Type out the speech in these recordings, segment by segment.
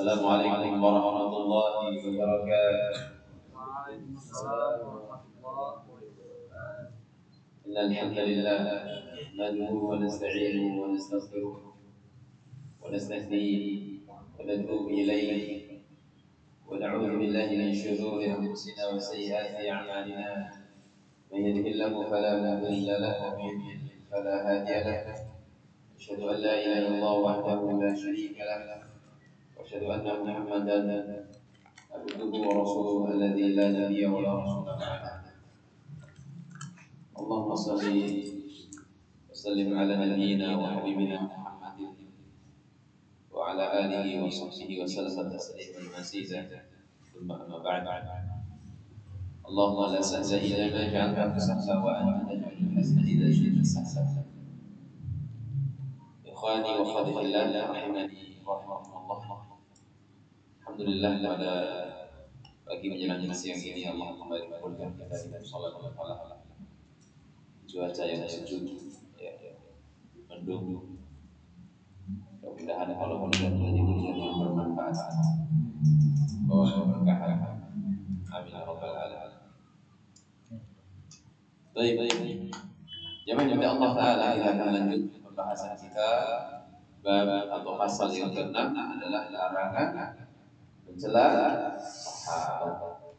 السلام عليكم ورحمة الله وبركاته. وعليكم السلام ورحمة الله وبركاته. إن الحمد لله نحمده ونستعينه ونستغفره ونستهديه ونتوب إليه ونعوذ بالله من شرور أنفسنا وسيئات أعمالنا. من يهده الله فلا مضل له ومن يضلل فلا هادي له. أشهد أن لا إله إلا الله وحده لا شريك له وأشهد أن محمدا عبده ورسوله الذي لا نبي ولا رسول بعده. اللهم صل وسلم على نبينا وحبيبنا محمد وعلى آله وصحبه وسلم تسليما مزيدا. ثم أما بعد، اللهم لا سهل إلا ما جعلته سهلا وأنت تجعل الحزن إذا شئت سهلا. إخواني وأخواتي في الله رحمني ورحمكم الله. Alhamdulillah pada pagi menjelang siang ini Allah kembali mengumpulkan kita di salat malam. Cuaca yang sejuk, mendung. Mudah-mudahan kalau hujan menjadi hujan yang bermanfaat, bawa keberkahan. Amin ya rabbal alamin. Baik. Jemaah yang Allah Taala, kita akan lanjut pembahasan kita. Bab atau pasal yang ke-6 adalah larangan mencela sahabat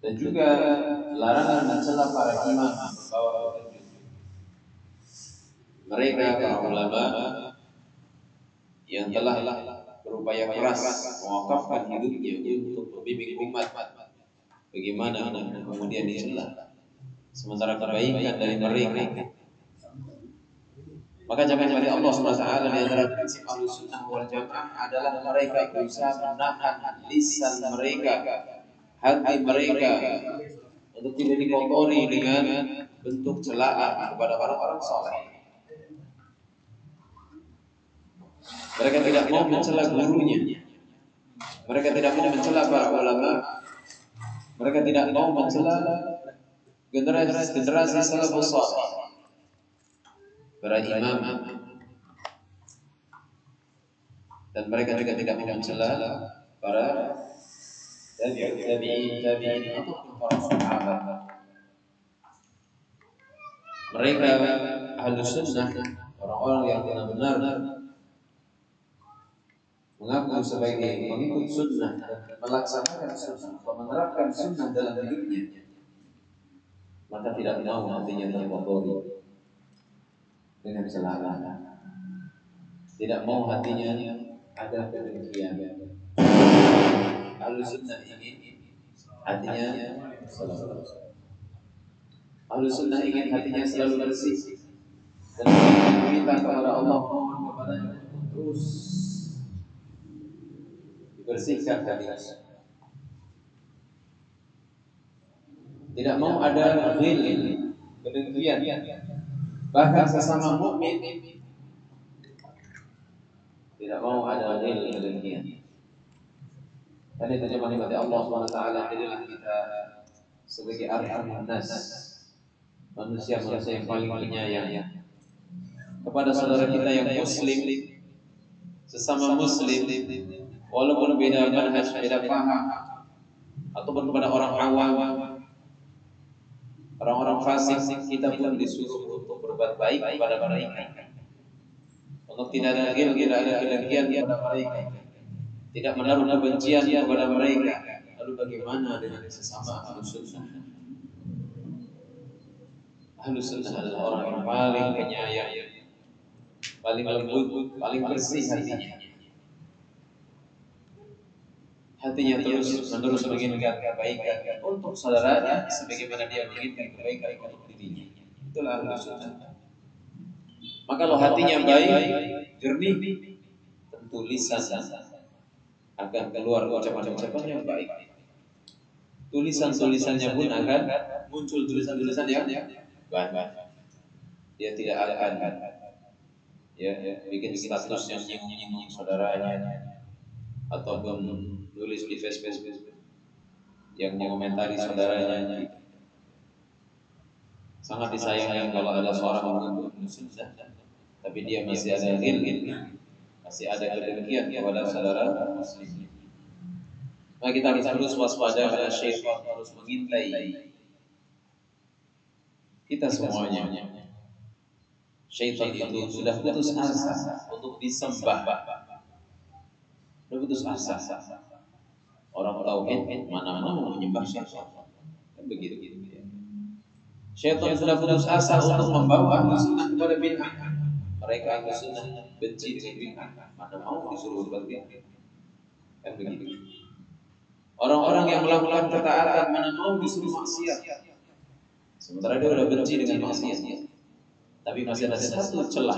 dan juga larangan mencela para imam membawa petunjuk. Mereka para ulama yang telah berupaya keras mewakafkan hidupnya untuk membimbing umat, bagaimana kemudian dicela sementara kebaikan dari mereka. Maka jangan dari Allah SWT di antara prinsip Ahlussunnah wal Jamaah adalah mereka berusaha menahan lisan mereka, hati mereka, untuk tidak dikotori dengan bentuk celaan kepada orang-orang saleh. Mereka tidak mau mencela gurunya, mereka tidak mau mencela para ulama, mereka tidak mau mencela generasi salafus saleh, para imam, dan mereka juga tidak mau mencela para tabi'in ataupun para sahabat. Mereka Ahlussunnah, orang-orang yang benar-benar mengaku sebagai pengikut sunnah dan melaksanakan sunnah atau menerapkan sunnah dalam hidupnya, maka tidak mau hatinya terkotori dengan celaan, tidak mau hatinya ada kebencian. Ahlussunnah ingin hatinya selalu, Ahlussunnah ingin hatinya selalu bersih dan meminta kepada Allah, mohon kepadanya terus dibersihkan hatinya. Tidak mau ada ghil, kedengkian, bahkan sesama mukmin tidak mau ada ghil, kedengkian. Dan itu cuma nikmat Allah SWT. Jadilah kita sebagai arhamun nas, manusia yang paling penyayang kepada saudara kita yang muslim, sesama muslim, walaupun beda manhaj, beda paham, ataupun kepada orang awam, orang-orang fasik, kita pun disuruh untuk berbuat baik kepada mereka, untuk tidak ada ghil, tidak ada kedengkian kepada mereka, tidak menaruh kebencian kepada mereka. Lalu bagaimana dengan sesama Ahlussunnah? Ahlussunnah adalah orang yang paling penyayang, paling lembut, paling bersih hatinya. Hatinya terus menginginkan kebaikan untuk saudaranya sebagaimana dia menginginkan kebaikan untuk dirinya. Itulah Ahlussunnah. Maka kalau hatinya baik, jernih, tentu lisan akan keluar ucapan-ucapan yang baik. Tulisan-tulisannya pun akan muncul tulisan-tulisan yang baik. Dia tidak akan bikin status yang menyinggung saudaranya ataupun nulis di Facebook yang mengomentari saudaranya. Sangat disayangkan kalau ada seorang mengaku Ahlussunnah tapi dia masih ada ghil, masih ada kedengkian kepada saudara muslim. Maka kita harus terus waspada karena syaitan harus mengintai kita semuanya. Syaitan itu sudah putus asa untuk disembah. Sudah putus asa. Orang tauhid mana mau menyembah syaitan. Kan begitu. Syaitan sudah putus asa untuk membawa ahlu sunnah kepada bid'ah. Mereka ahlu sunnah benci dengan bid'ah. Mana mau disuruh berbuat bid'ah. Kan begitu. Orang-orang yang melakukan ketaatan mana mau disuruh maksiat. Sementara dia sudah benci dengan maksiat. Tapi masih ada satu celah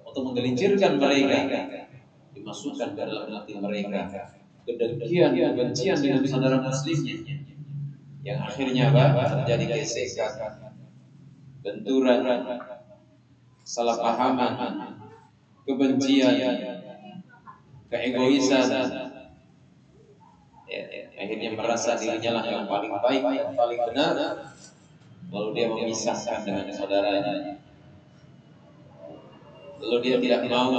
untuk menggelincirkan mereka, dimasukkan ke dalam hati mereka kedengkian, kebencian dengan saudara muslimnya, yang akhirnya terjadi gesekan, benturan, salah pahaman, kebencian, keegoisan. Akhirnya merasa dirinya lah yang paling baik dan paling benar, lalu dia memisahkan dengan saudaranya. Lalu dia tidak mau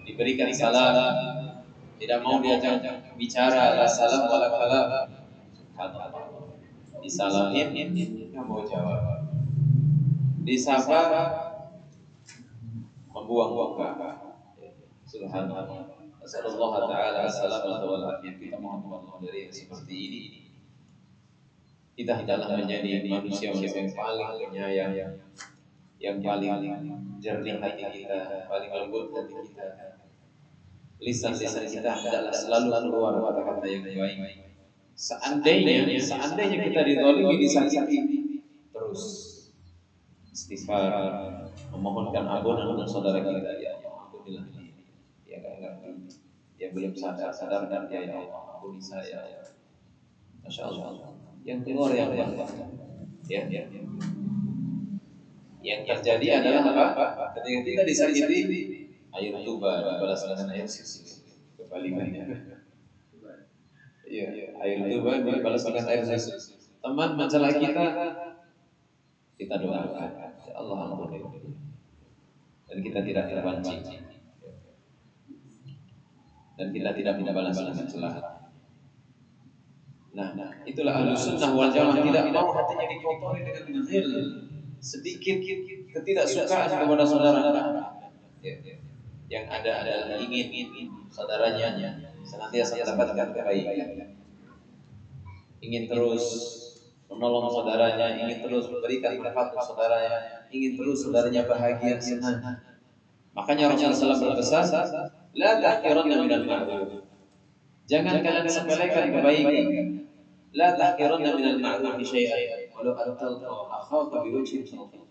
diberikan salam, tidak mau diajak bicara, la salam wala kalam. Disalamin, nggak mau jawab. Disapa, membuang muka. Subhanallah. Assalamualaikum taala assalamatu wal afiyah. Kita mohon Allah dari yang seperti ini. Kita hendaklah menjadi manusia yang paling penyayang, yang paling jernih hati kita, paling lembut hati kita. Lisan-lisan kita hendaklah selalu keluar kata-kata yang baik. Seandainya kita dizalimi, disakiti, terus istighfar, memohonkan ampunan untuk saudara kita. Ya Allah, ampunilah dia. Ya ngerti. Dia belum sadar dan dia, ya Allah, ampuni saya. Masya Allah. Yang keluar yang banyak. Ya. Yang terjadi adalah apa? Ketika kita disakiti, air tuba dibalas dengan air susu. Kebalikannya. Iya, air tuba dibalas dengan air susu. Teman mencela kita doakan. Ya Allah, ampuni. Dan kita tidak terpancing. Dan kita tidak membalas dengan celah. Nah, itulah Ahlus Sunnah wal Jamaah, tidak mau hatinya dikotori dengan ghil, sedikit ketidaksukaan kepada saudara. Yang ada adalah ingin saudaranya senantiasa mendapatkan kebaikan, ingin terus menolong saudaranya, ingin terus memberikan manfaat untuk saudaranya, ingin terus saudaranya bahagia, senang. Makanya Rasulullah SAW berpesan, la tahqiranna minal ma'ruf. Jangan kalian sepelekan kebaikan. La tahqiranna minal ma'ruf syai'an walau an talqa akhaka biwajhin talqa.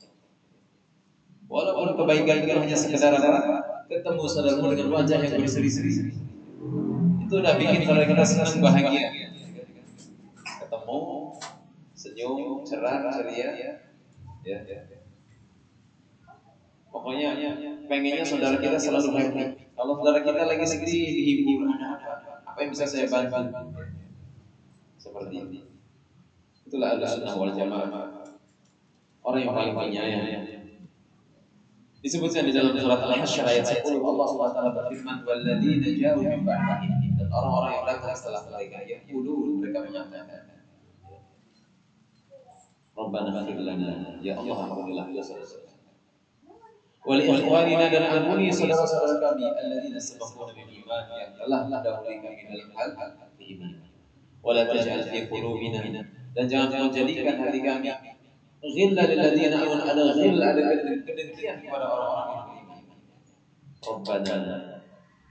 Walaupun kebaikan itu hanya sekedar ketemu saudaramu dengan wajah yang berseri-seri, itu udah bikin saudara kita senang, bahagia. Ketemu, senyum, cerah, ceria, ya. Pokoknya pengennya saudara kita selalu happy. Kalau saudara kita lagi sedih, dihibur, apa yang bisa saya bantu? Seperti ini. Itulah Ahlus Sunnah wal Jamaah. Orang yang paling penyayang. Disebutkan di dalam surat Al-Hasyr ayat 10, Allah SWT berfirman, "Walladzina ja'u min ba'dihim", dan orang-orang yang datang setelah mereka, yaqulun, mereka menyatakan, "Rabbana ighfir lana", ya Allah, ampunilah dosa-dosa. Wa li ikhwanina, dan ampuni saudara-saudara kami, alladzina sabaquna bil iman, yang telah mendahului kami dalam hal iman. Wa la taj'al fi qulubina, dan jangan menjadikan hati kami ghillan lil ladzina amanu, ada ghil, ada kedengkian kepada orang-orang yang beriman. Rabbana,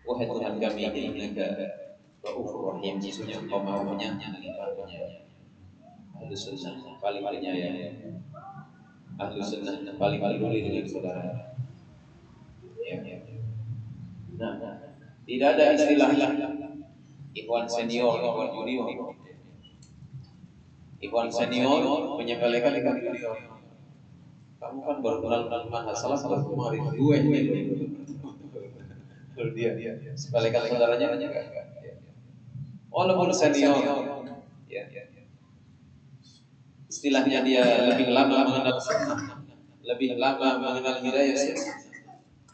wahai Tuhan kami, innaka Ra'ufur Rahim, sesungguhnya Engkau Maha Penyayang lagi Maha Penyayang. Ahlus Sunnah paling penyayang. Ahlus Sunnah paling peduli dengan saudara. Nah, tidak ada istilah ikhwan senior, ikhwan junior. Ikhwan senior menyepelekan ikhwan junior. Kamu kan baru kenal manhaj salaf baru kemarin, gue ini. Lalu dia sepelekan saudaranya enggak. Walaupun senior, ya. Istilahnya dia lebih lama mengenal sunnah, lebih lama mengenal hidayah sunnah.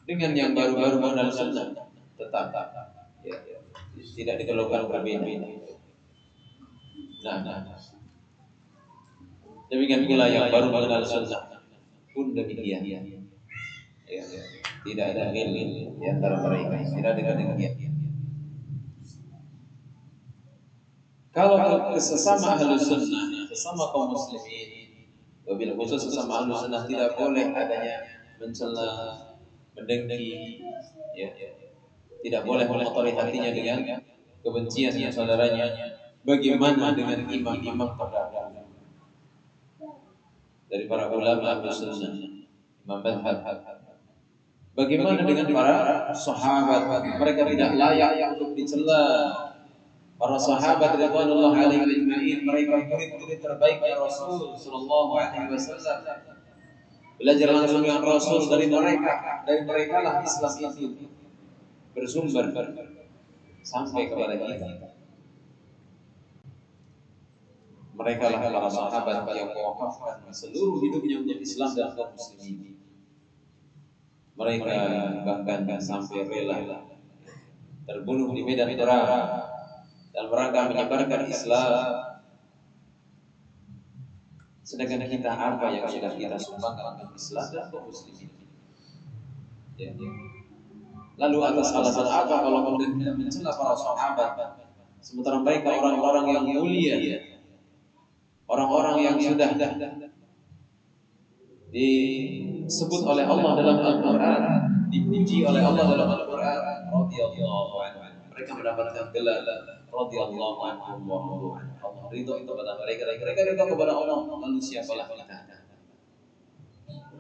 dengan yang baru-baru mengenal sunnah tetap ya, tidak dikeluhkan berbeda. Nah, demikian pula yang baru mengenal sunnah pun demikian. Ya, tidak ada ghil di antara mereka, tidak ada demikian. Kalau sesama ahlu sunnah, sesama kaum muslimin, wabil khusus sesama ahlu sunnah tidak boleh adanya mencela, mendengki, ya, tidak boleh mengotori hatinya dengan kebencian yang saudaranya. Bagaimana dengan imam-imam terdahulu dari para ulama ahlu sunnah, imam madhab? Bagaimana dengan para sahabat? Mereka tidak layak untuk dicela. Para sahabat radhiyallahu alaihim ajma'in, mereka murid-murid terbaik dari Rasul sallallahu alaihi wasallam. Belajar langsung dengan Rasul dari mereka lah Islam itu bersumber sampai kepada kita. Mereka lah para sahabat yang mewakafkan seluruh hidupnya untuk Islam dan kaum muslimin. Mereka bahkan sampai rela terbunuh di medan perang dalam rangka menyebarkan Islam. Sedangkan kita apa yang sudah kita sumbangkan untuk Islam dan kaum muslimin? Ya. Lalu atas alasan apa kalau kemudian kita mencela para sahabat, sementara mereka orang-orang yang mulia, orang-orang yang sudah disebut oleh Allah dalam Al-Quran, dipuji oleh Allah dalam Al-Quran, radhiyallahu anhu. Mereka mendapatkan gelar radhiyallahu anhum wa radu anhu. Allah ridho kepada mereka ridho kepada Allah. Lalu siapalah kita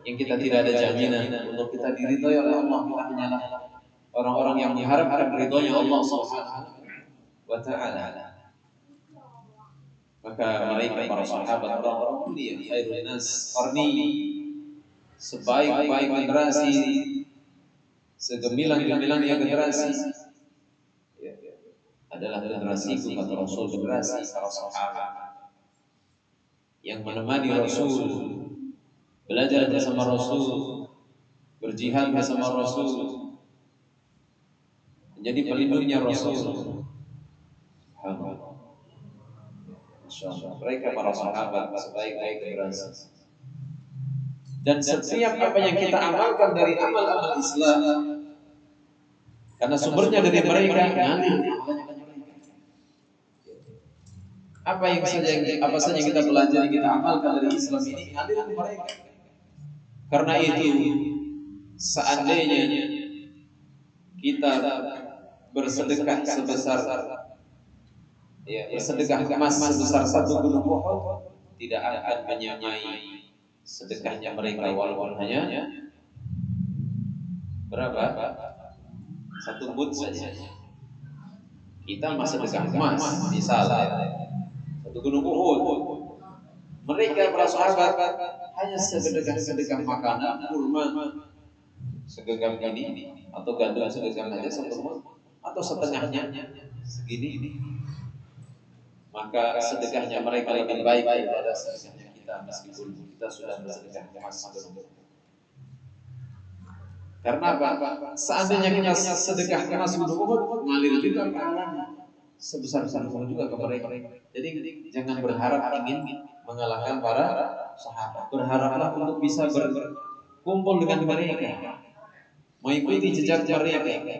yang kita tidak ada jaminan untuk kita diridhoi oleh Allah? Kita hanyalah orang-orang yang mengharapkan ridhonya Allah Subhanahu wa ta'ala. Maka mereka para sahabat orang-orang mulia, khairun nas qarni, sebaik-baik generasi, segemilang-gemilangnya generasi adalah generasiku, kata Rasul, generasi para sahabat yang menemani Rasul, belajar bersama Rasul, berjihad bersama Rasul, menjadi pelindungnya Rasul. Mereka para sahabat sebaik-baik generasi. Dan setiap apa yang kita amalkan dari amal-amal Islam, karena sumbernya dari mereka, ngalir. Apa saja kita pelajari, kita amalkan dari Islam ini, ngalir dari mereka. Karena itu, seandainya kita bersedekah sebesar bersedekah emas sebesar satu gunung Uhud, tidak akan menyamai sedekahnya mereka walaupun hanya berapa? Satu mud saja. Kita masih sedekah emas, misalnya satu gunung Uhud. Mereka para sahabat hanya sedekah makanan, kurma segenggam ini, atau gandum segenggam saja satu mud, atau setengahnya segini. Maka sedekahnya mereka lebih baik daripada sedekahnya kita, meskipun kita sudah bersedekah emas sebelumnya. Karena apa? Seandainya kita sedekah emas sebelumnya, ngalir juga pahalanya sebesar-besar juga ke mereka. Jadi jangan berharap ingin mengalahkan para sahabat. Berharaplah untuk bisa berkumpul dengan mereka, mengikuti jejak mereka.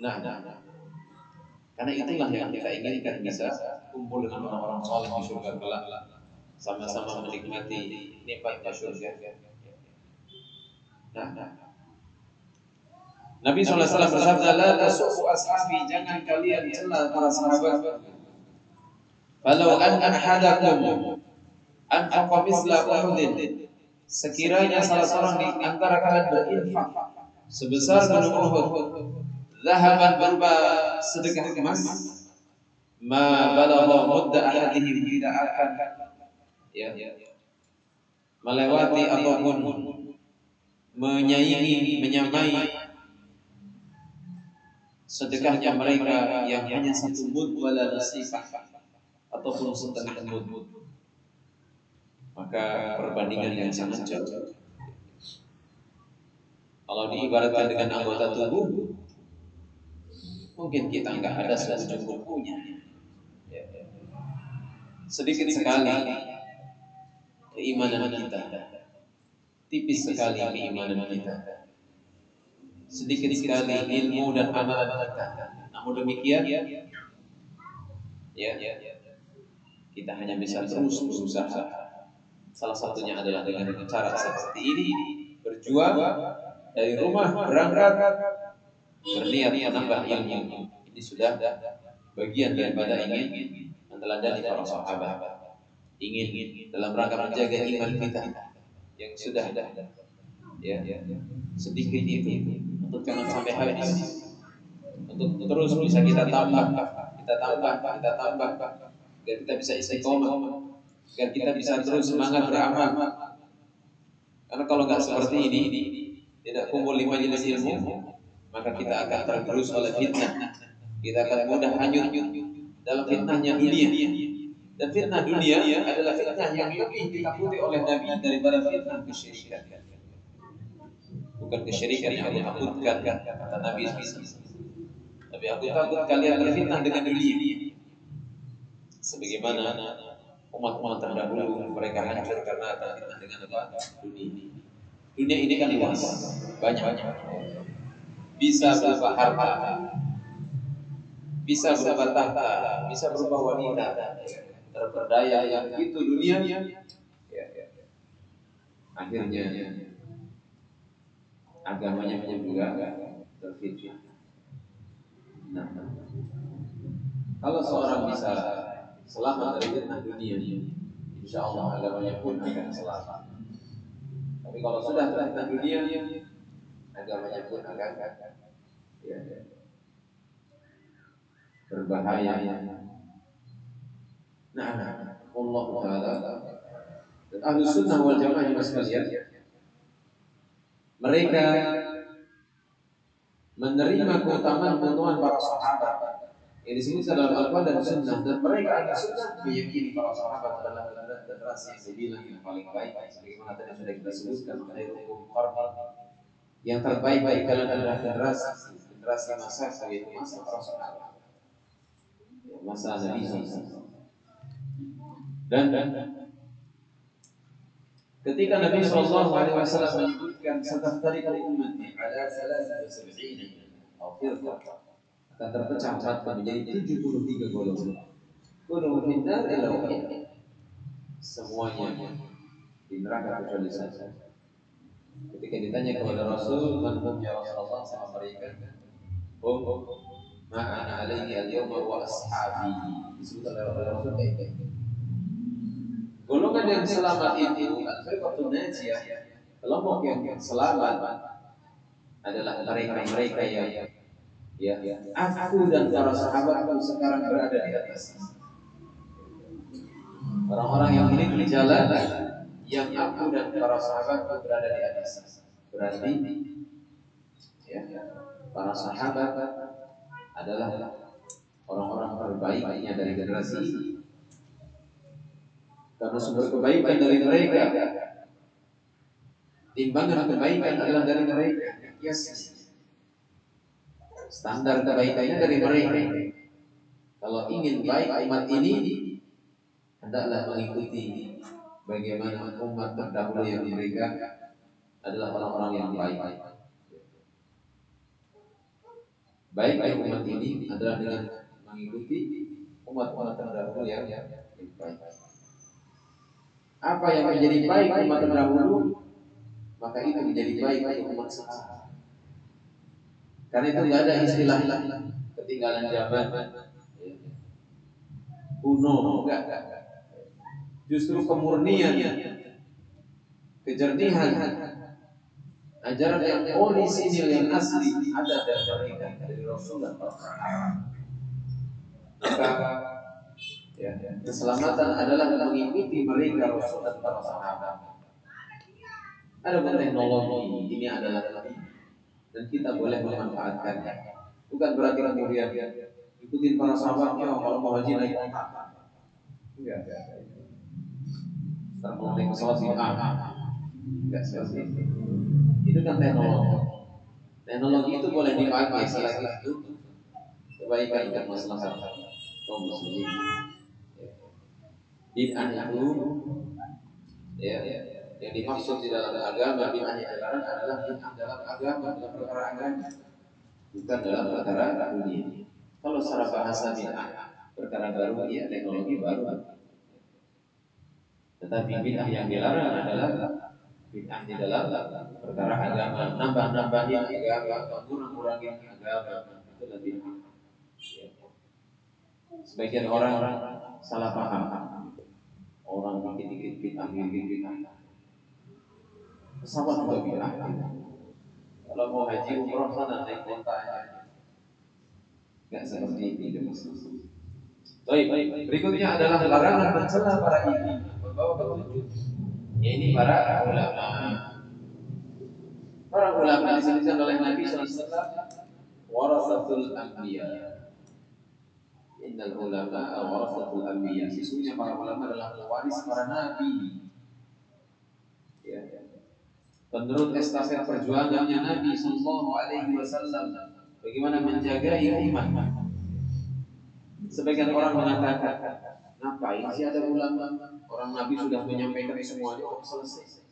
Nah, karena itulah yang kita inginkan, bisa kumpul dengan orang-orang saleh di surga kelak, sama-sama menikmati nikmatnya surga. Nah, Nabi SAW bersabda, la tasubbu ashabi, jangan kalian cela para sahabat. Falau an ahadakum anfaqa misla Uhudin, sekiranya salah seorang di antara kalian berinfak sebesar gunung Uhud, zahaban berupa sedekah emas, ma balagha mudda ahadihim, tidak akan melewati ataupun menyamai sedekahnya mereka yang hanya satu mud wala nasifah, ataupun setengah mud. Maka perbandingan yang sangat jauh. Kalau diibaratkan dengan anggota tubuh, mungkin kita nggak ada seujung kukunya. Sedikit sekali keimanan kita, tipis sekali keimanan kita, sedikit sekali ilmu dan amalan kita. Namun demikian, kita hanya bisa terus berusaha. Salah satunya adalah dengan cara seperti ini, berjuang dari rumah, berangkat, berniat menambah ilmu. Ini sudah bagian daripada ingin meneladani para sahabat, ingin dalam rangka menjaga iman kita yang sudah sedikit itu, untuk jangan sampai habis, untuk terus bisa kita tambah, agar kita bisa istiqomah, agar kita bisa terus semangat beramal. Karena kalau nggak seperti ini, tidak kumpul di majelis ilmu, maka kita akan tergerus oleh fitnah. Kita akan mudah hanyut dalam fitnahnya dunia. Dan fitnah dunia adalah fitnah yang lebih ditakuti oleh Nabi daripada fitnah kesyirikan. Bukan kesyirikan yang aku takutkan, kata Nabi SAW. Tapi aku takut kalian terfitnah dengan dunia. Sebagaimana umat-umat terdahulu, mereka hancur karena terfitnah dengan apa? Dunia. Dunia ini kan luas, banyak. Bisa berupa harta, bisa berupa tahta, bisa berupa wanita, terperdaya yang itu dunia. Akhirnya agamanya juga terfitnah. Nah, kalau seorang bisa selamat dari fitnah dunia, insya Allah agamanya pun akan selamat. Tapi kalau sudah terfitnah dunia, agamanya pun akan berbahaya. Nah, Allah Taala dan Ahlus Sunnah wal Jamaah juga sekalian, mereka menerima keutamaan para sahabat yang disebut dalam Al-Quran dan Sunnah, dan mereka Ahlus Sunnah meyakini para sahabat adalah generasi yang dibilang yang paling baik, sebagaimana tadi sudah kita sebutkan khairukum qarni, yang terbaik dari kalian adalah generasi masa yaitu masa para sahabat, masa Nabi SAW. Dan ketika Nabi SAW menyebutkan sataftariqu ummati ala 73 atau firqah, akan terpecah umatku menjadi 73 golongan. Kulluhum fin nar illa wahid. Semuanya di neraka kecuali satu. Ketika ditanya kepada Rasul, "Man hum ya Rasulullah?" sama mereka, "Hum ma ana alaihi al-yawma wa ashabi." Disebut oleh Rasul kayak golongan yang selamat itu, al-firqatun najiyah, kelompok yang selamat adalah mereka yang aku dan para sahabatku sekarang berada di atas. Orang-orang yang menempuh jalan yang aku dan para sahabatku berada di atas. Berarti para sahabat adalah orang-orang terbaiknya dari generasi ini. Karena sumber kebaikan dari mereka, timbangan kebaikan adalah dari mereka. Standar kebaikannya dari mereka. Kalau ingin baik umat ini, hendaklah mengikuti bagaimana umat terdahulu yang mereka adalah orang-orang yang baik. Baik umat ini adalah dengan mengikuti umat-umat terdahulu yang baik. Apa yang menjadi baik umat terdahulu, maka itu menjadi baik untuk umat sekarang. Karena itu tidak ada istilah ketinggalan zaman kuno, enggak. Justru kemurnian, kejernihan, ajaran yang orisinil yang asli ada dari mereka, dari Rasul dan para sahabat. Maka keselamatan adalah mengikuti mereka Rasul dan para sahabat. Ada teknologi, ini adalah dan kita boleh memanfaatkannya. Bukan berarti kemudian ikutin para sahabatnya kalau mau haji naik onta. Enggak. Kalau naik pesawat sih enggak seperti itu. Itu kan teknologi. Teknologi itu boleh dipakai selagi itu kebaikan dan maslahat kaum muslimin. Bid'ah itu ya, yang dimaksud di dalam agama bid'ah yang dilarang adalah bid'ah dalam agama, dalam perkara agama, bukan dalam perkara dunia. Kalau secara bahasa bid'ah perkara baru, ya teknologi baru. Tetapi bid'ah yang dilarang adalah bid'ah di dalam perkara agama, nambah-nambahin agama, kurang-kurangin agama, itu lebih bid'ah. Sebagian orang salah paham. Orang dikit-dikit bid'ah, dikit-dikit bid'ah. Pesawat juga bid'ah. Kalau mau haji umroh sana naik kota aja. Enggak seperti itu maksudnya. Baik, berikutnya adalah larangan mencela para imam, membawa petunjuk. Ini para ulama. Para ulama disebutkan oleh Nabi SAW, warasatul anbiya. Innal ulama warasatul anbiya. Sesungguhnya para ulama adalah pewaris para nabi. Ya. Menurut estafet perjuangannya Nabi Sallallahu Alaihi Wasallam, bagaimana menjaga umat. Sebagian orang mengatakan, ngapain sih ada ulama? Orang Nabi sudah menyampaikan semuanya, kok selesai?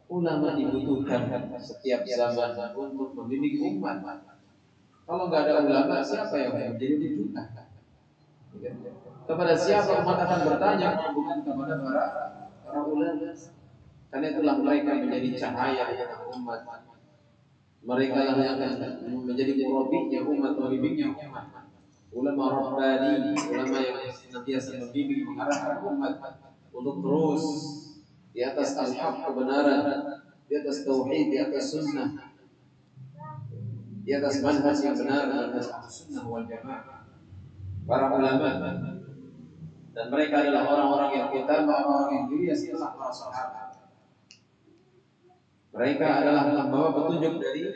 Ulama dibutuhkan setiap zaman untuk membimbing umat. Kalau nggak ada ulama, siapa yang menjadi rujukan? Kepada siapa umat akan bertanya? Bukan kepada para ulama. Karena itulah mereka menjadi cahaya di tengah umat. Mereka lah yang akan menjadi murabinya umat, pembimbingnya umat. Ulama rabbani, ulama yang senantiasa membimbing, mengarahkan umat untuk terus di atas al-haq, kebenaran, di atas tauhid, di atas sunnah, di atas manhaj yang benar, manhaj sunnah wal jamaah. Para ulama, dan mereka adalah orang-orang yang utama, orang-orang yang mulia setelah para sahabat. Mereka adalah membawa petunjuk dari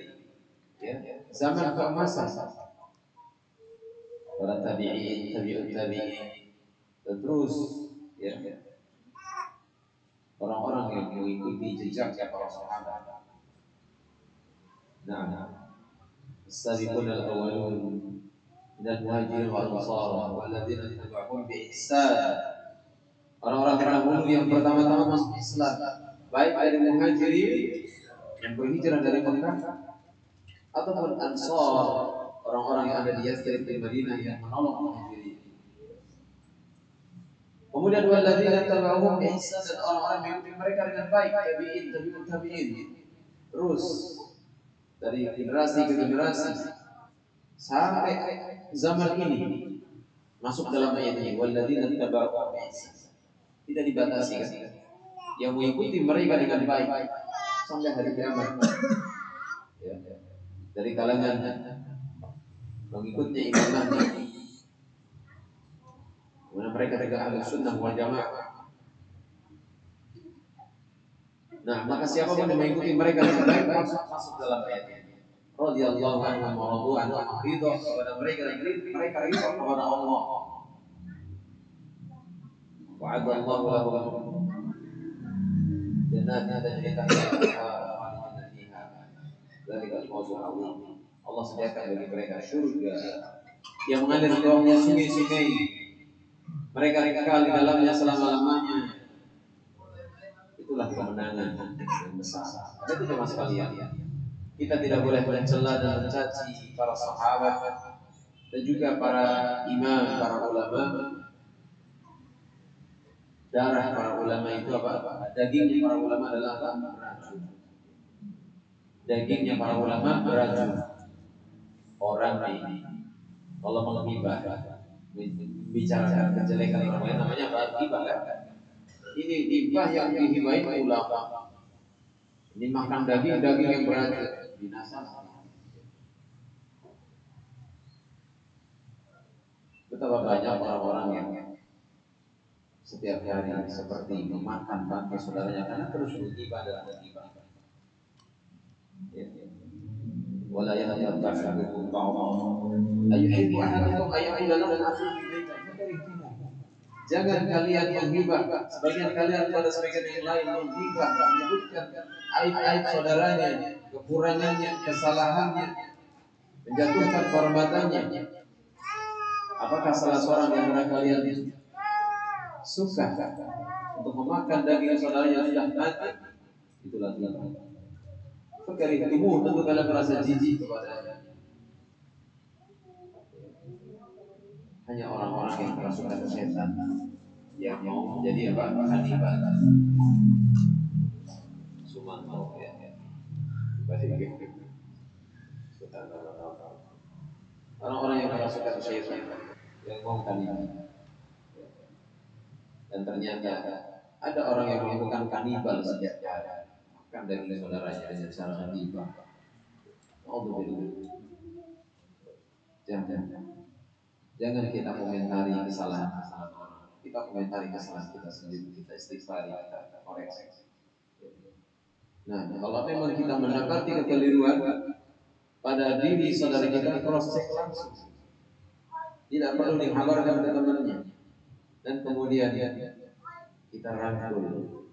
zaman keemasan. Para tabi'in, tabi'ut tabi'in, dan terus orang-orang yang mengikuti jejak para sahabat. Nah, as-sabiqun al-awwalun minal muhajirin wal ansar walladzina tabi'uhum bi ihsan. Orang-orang terdahulu yang pertama-tama masuk Islam, baik dari muhajirin yang berhijrah dari Mekah ataupun ansar, orang-orang yang ada di Yathrib di Madinah yang menolong muhajirin. Kemudian walladzina tabi'uhum bi ihsan, dan orang-orang yang mengikuti mereka dengan baik, tabi'in, tabi'ut tabi'in. Terus dari generasi ke generasi sampai zaman ini masuk dalam ayat ini, walladzina tabi'uhum bi ihsan. Tidak dibatasi kan? Yang mengikuti mereka dengan baik sampai hari kiamat. Ya. Dari kalangan mengikutnya Imam Mahdi, mana mereka tegak ahli sunnah wal jamaah. Nah, maka siapapun yang mengikuti mereka dengan baik masuk dalam ayat ini. Radhiyallahu anhum wa radu anhu, ridha kepada mereka dan mereka ridha kepada Allah. Wa'adallahu lahum jannatan tajri tahtaha al-anhar fiha. Dzalika al-fawzul 'azim. Allah sediakan bagi mereka surga yang mengalir di bawahnya sungai-sungai. Mereka kekal di dalamnya selama-lamanya. Itulah kemenangan yang besar. Itu jemaah sekalian. Kita tidak boleh mencela dan mencaci para sahabat dan juga para imam, para ulama. Darah para ulama itu apa? Dagingnya para ulama adalah beracun. Dagingnya para ulama beracun. Orang ini kalau menghibah, membicarakan kejelekan orang lain, namanya ghibah kan? Ini ghibah yang dihibahi ulama. Ini makan daging yang beracun, binasa. Betapa banyak orang-orang yang setiap hari seperti memakan bangkai saudaranya karena terus ghibah dan ghibah. Wala yanabba'u ba'dhum ayyuhibbu ahadukum ayyakula lahu akhuhu baitan. Jangan kalian menghibah sebagian kalian pada sebagian yang lain, menghibah, menyebutkan aib-aib saudaranya. kekurangannya, kesalahannya, menjatuhkan kehormatannya. Apakah salah seorang yang kalian suka untuk memakan daging saudaranya yang sudah mati? Itulah tidak. Fakarihtumu, tentu kalian merasa jijik kepadanya. Hanya orang-orang yang kerasukan setan yang mau menjadi apa? Kanibal. Sumanto ya. Orang-orang yang kerasukan setan yang mau kanibal. Dan ternyata ada orang yang melakukan kanibal setiap hari, makan daging saudaranya dengan cara kanibal. Jangan kita komentari kesalahan orang. Kita komentari kesalahan kita sendiri, kita istighfari, kita koreksi. Nah, kalau memang kita mendapati kekeliruan pada diri saudara kita, cross check langsung. Tidak perlu dikabarkan ke temannya. Dan kemudian kita rangkul,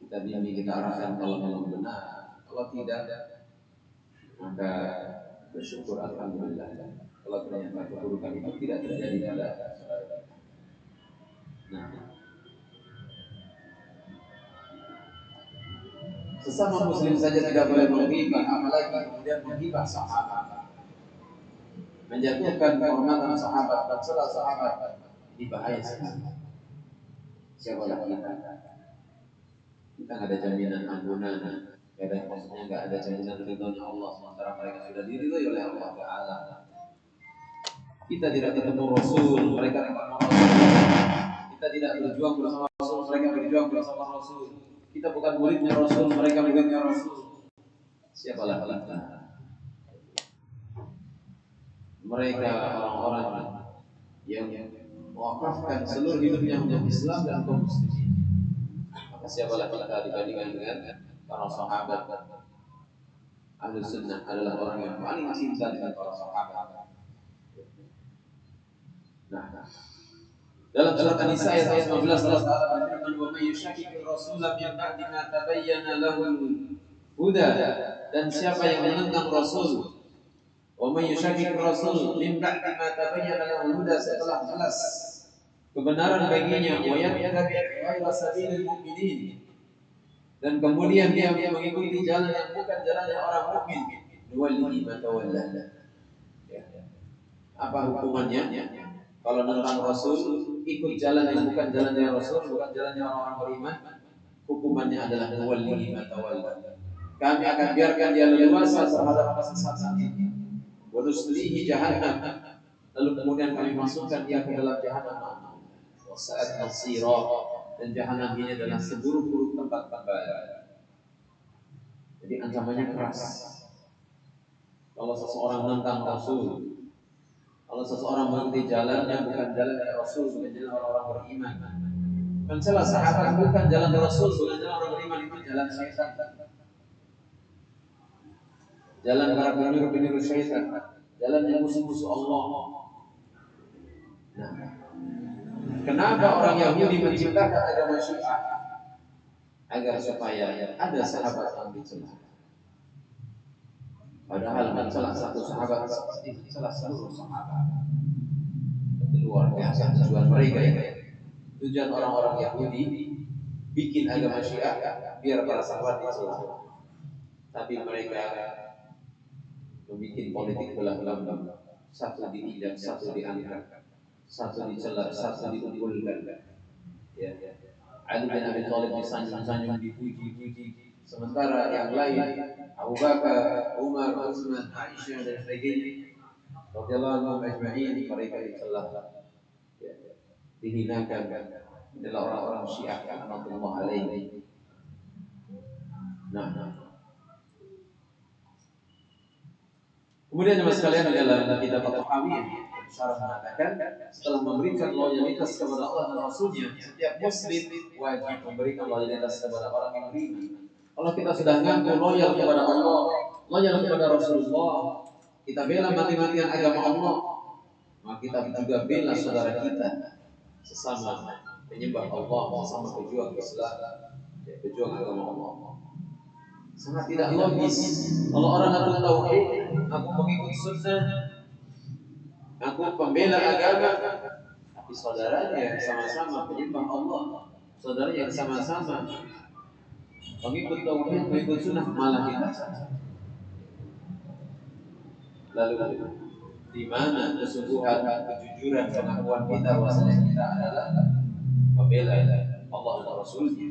kita bimbing, kita arahkan kalau memang benar. Kalau tidak, maka bersyukur alhamdulillah. Kalau ternyata keburukan itu tidak terjadi pada saudara kita. Nah, sesama muslim saja tidak boleh menghibah, apalagi kemudian menghibah sahabat, menjatuhkan kehormatan sahabat, mencela sahabat. Ini bahaya sekali. Siapalah kita? Kita nggak ada jaminan ampunan, maksudnya nggak ada jaminan ridhonya Allah sementara mereka sudah diridhoi oleh Allah Taala. Kita tidak ketemu Rasul, mereka ketemu Rasul. Kita tidak berjuang bersama Rasul, mereka berjuang bersama Rasul. Kita bukan muridnya Rasul, mereka muridnya Rasul. Siapalah kita? Mereka orang-orang yang mewakafkan seluruh hidupnya untuk Islam dan kaum muslimin. Maka siapalah kita dibandingkan dengan para sahabat? Ahlus sunnah adalah orang yang paling cinta dengan para sahabat. Nah, dalam surat An-Nisa ayat 15 Allah Taala berfirman, "Wa may yushaqiqir rasula min ba'di ma tabayyana lahul huda." Dan siapa yang menentang Rasul, wa may yushaqiqir rasul min ba'di ma tabayyana lahul huda, setelah jelas kebenaran baginya, wa yattabi' ghayra sabilil mu'minin, dan kemudian dia mengikuti jalan yang bukan jalannya orang mukmin, nuwallihi ma tawalla. Apa hukumannya? Kalau menentang Rasul, ikut jalan yang bukan jalannya Rasul, bukan jalannya orang-orang beriman, hukumannya adalah nuwallihi ma tawalla. Kami akan biarkan dia leluasa terhadap kesesatan ini. Wa nuslihi jahannam. Lalu kemudian kami masukkan dia ke dalam jahannam. Wa sa'at masira. Dan jahannam ini adalah seburuk-buruk tempat kembali. Jadi ancamannya keras. Kalau seseorang menentang Rasul, kalau seseorang mengikuti jalan yang bukan jalan Rasul, bukan jalan orang-orang beriman, mencela sahabat bukan jalan Rasul, bukan jalan orang beriman, itu jalan syaitan, jalan para peniru-peniru syaitan, jalan yang musuh-musuh Allah. Nah, kenapa orang Yahudi menciptakan agama Syiah? Agar supaya ada sahabat yang dicela. Padahal mencela satu sahabat seperti mencela seluruh sahabat. Itu luar biasa tujuan mereka ya. Tujuan orang-orang Yahudi bikin agama Syiah biar para sahabat dicela. Tapi mereka membuat politik belah-belah. Satu diinjak, satu diangkat, satu dicela, satu diunggulkan. Ya. Ali bin Abi Thalib disanjung-sanjung, dipuji-puji, sementara yang lain Abu Bakar, Umar, Utsman, Aisyah dan sebagainya radhiyallahu anhum ajma'in, mereka dicela, dihinakan adalah orang-orang Syiah rahmatullah alaihi. Nah, kemudian jemaah sekalian, dalam kitab At-Tahawiyah Syarah mengatakan, setelah memberikan loyalitas kepada Allah dan Rasulnya, setiap muslim wajib memberikan loyalitas kepada orang yang beriman. Kalau kita sudah ngaku loyal kepada Allah, loyal kepada Rasulullah, kita bela mati-matian agama Allah, maka kita juga bela saudara kita sesama penyembah Allah, sesama pejuang Islam, pejuang agama Allah. Sangat tidak logis. Kalau orang aku tauhid, aku mengikut sunnah, aku pembela agama, tapi saudaranya yang sama-sama penyembah Allah, saudaranya yang sama-sama pengikut tauhid, pengikut sunnah malah kita. Lalu di mana kesungguhan, kejujuran, pengakuan kita bahwasanya kita adalah pembela Allah dan Rasulnya,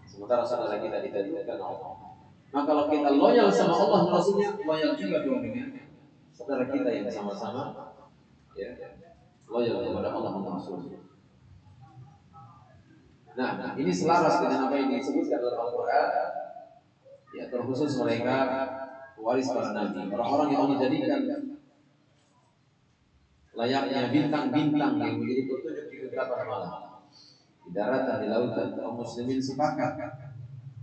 sementara saudara kita ditentukan Allah. Maka kalau kita loyal sama Allah dan Rasulnya, loyal juga dong dengan saudara kita yang sama-sama ya loyal kepada Allah dan Rasulnya. Nah, ini selaras dengan apa yang disebutkan dalam Al-Quran, ya terkhusus mereka waris para nabi, orang-orang yang Allah jadikan layaknya bintang-bintang yang menjadi petunjuk di kegelapan malam, di daratan, di lautan. Kaum muslimin sepakat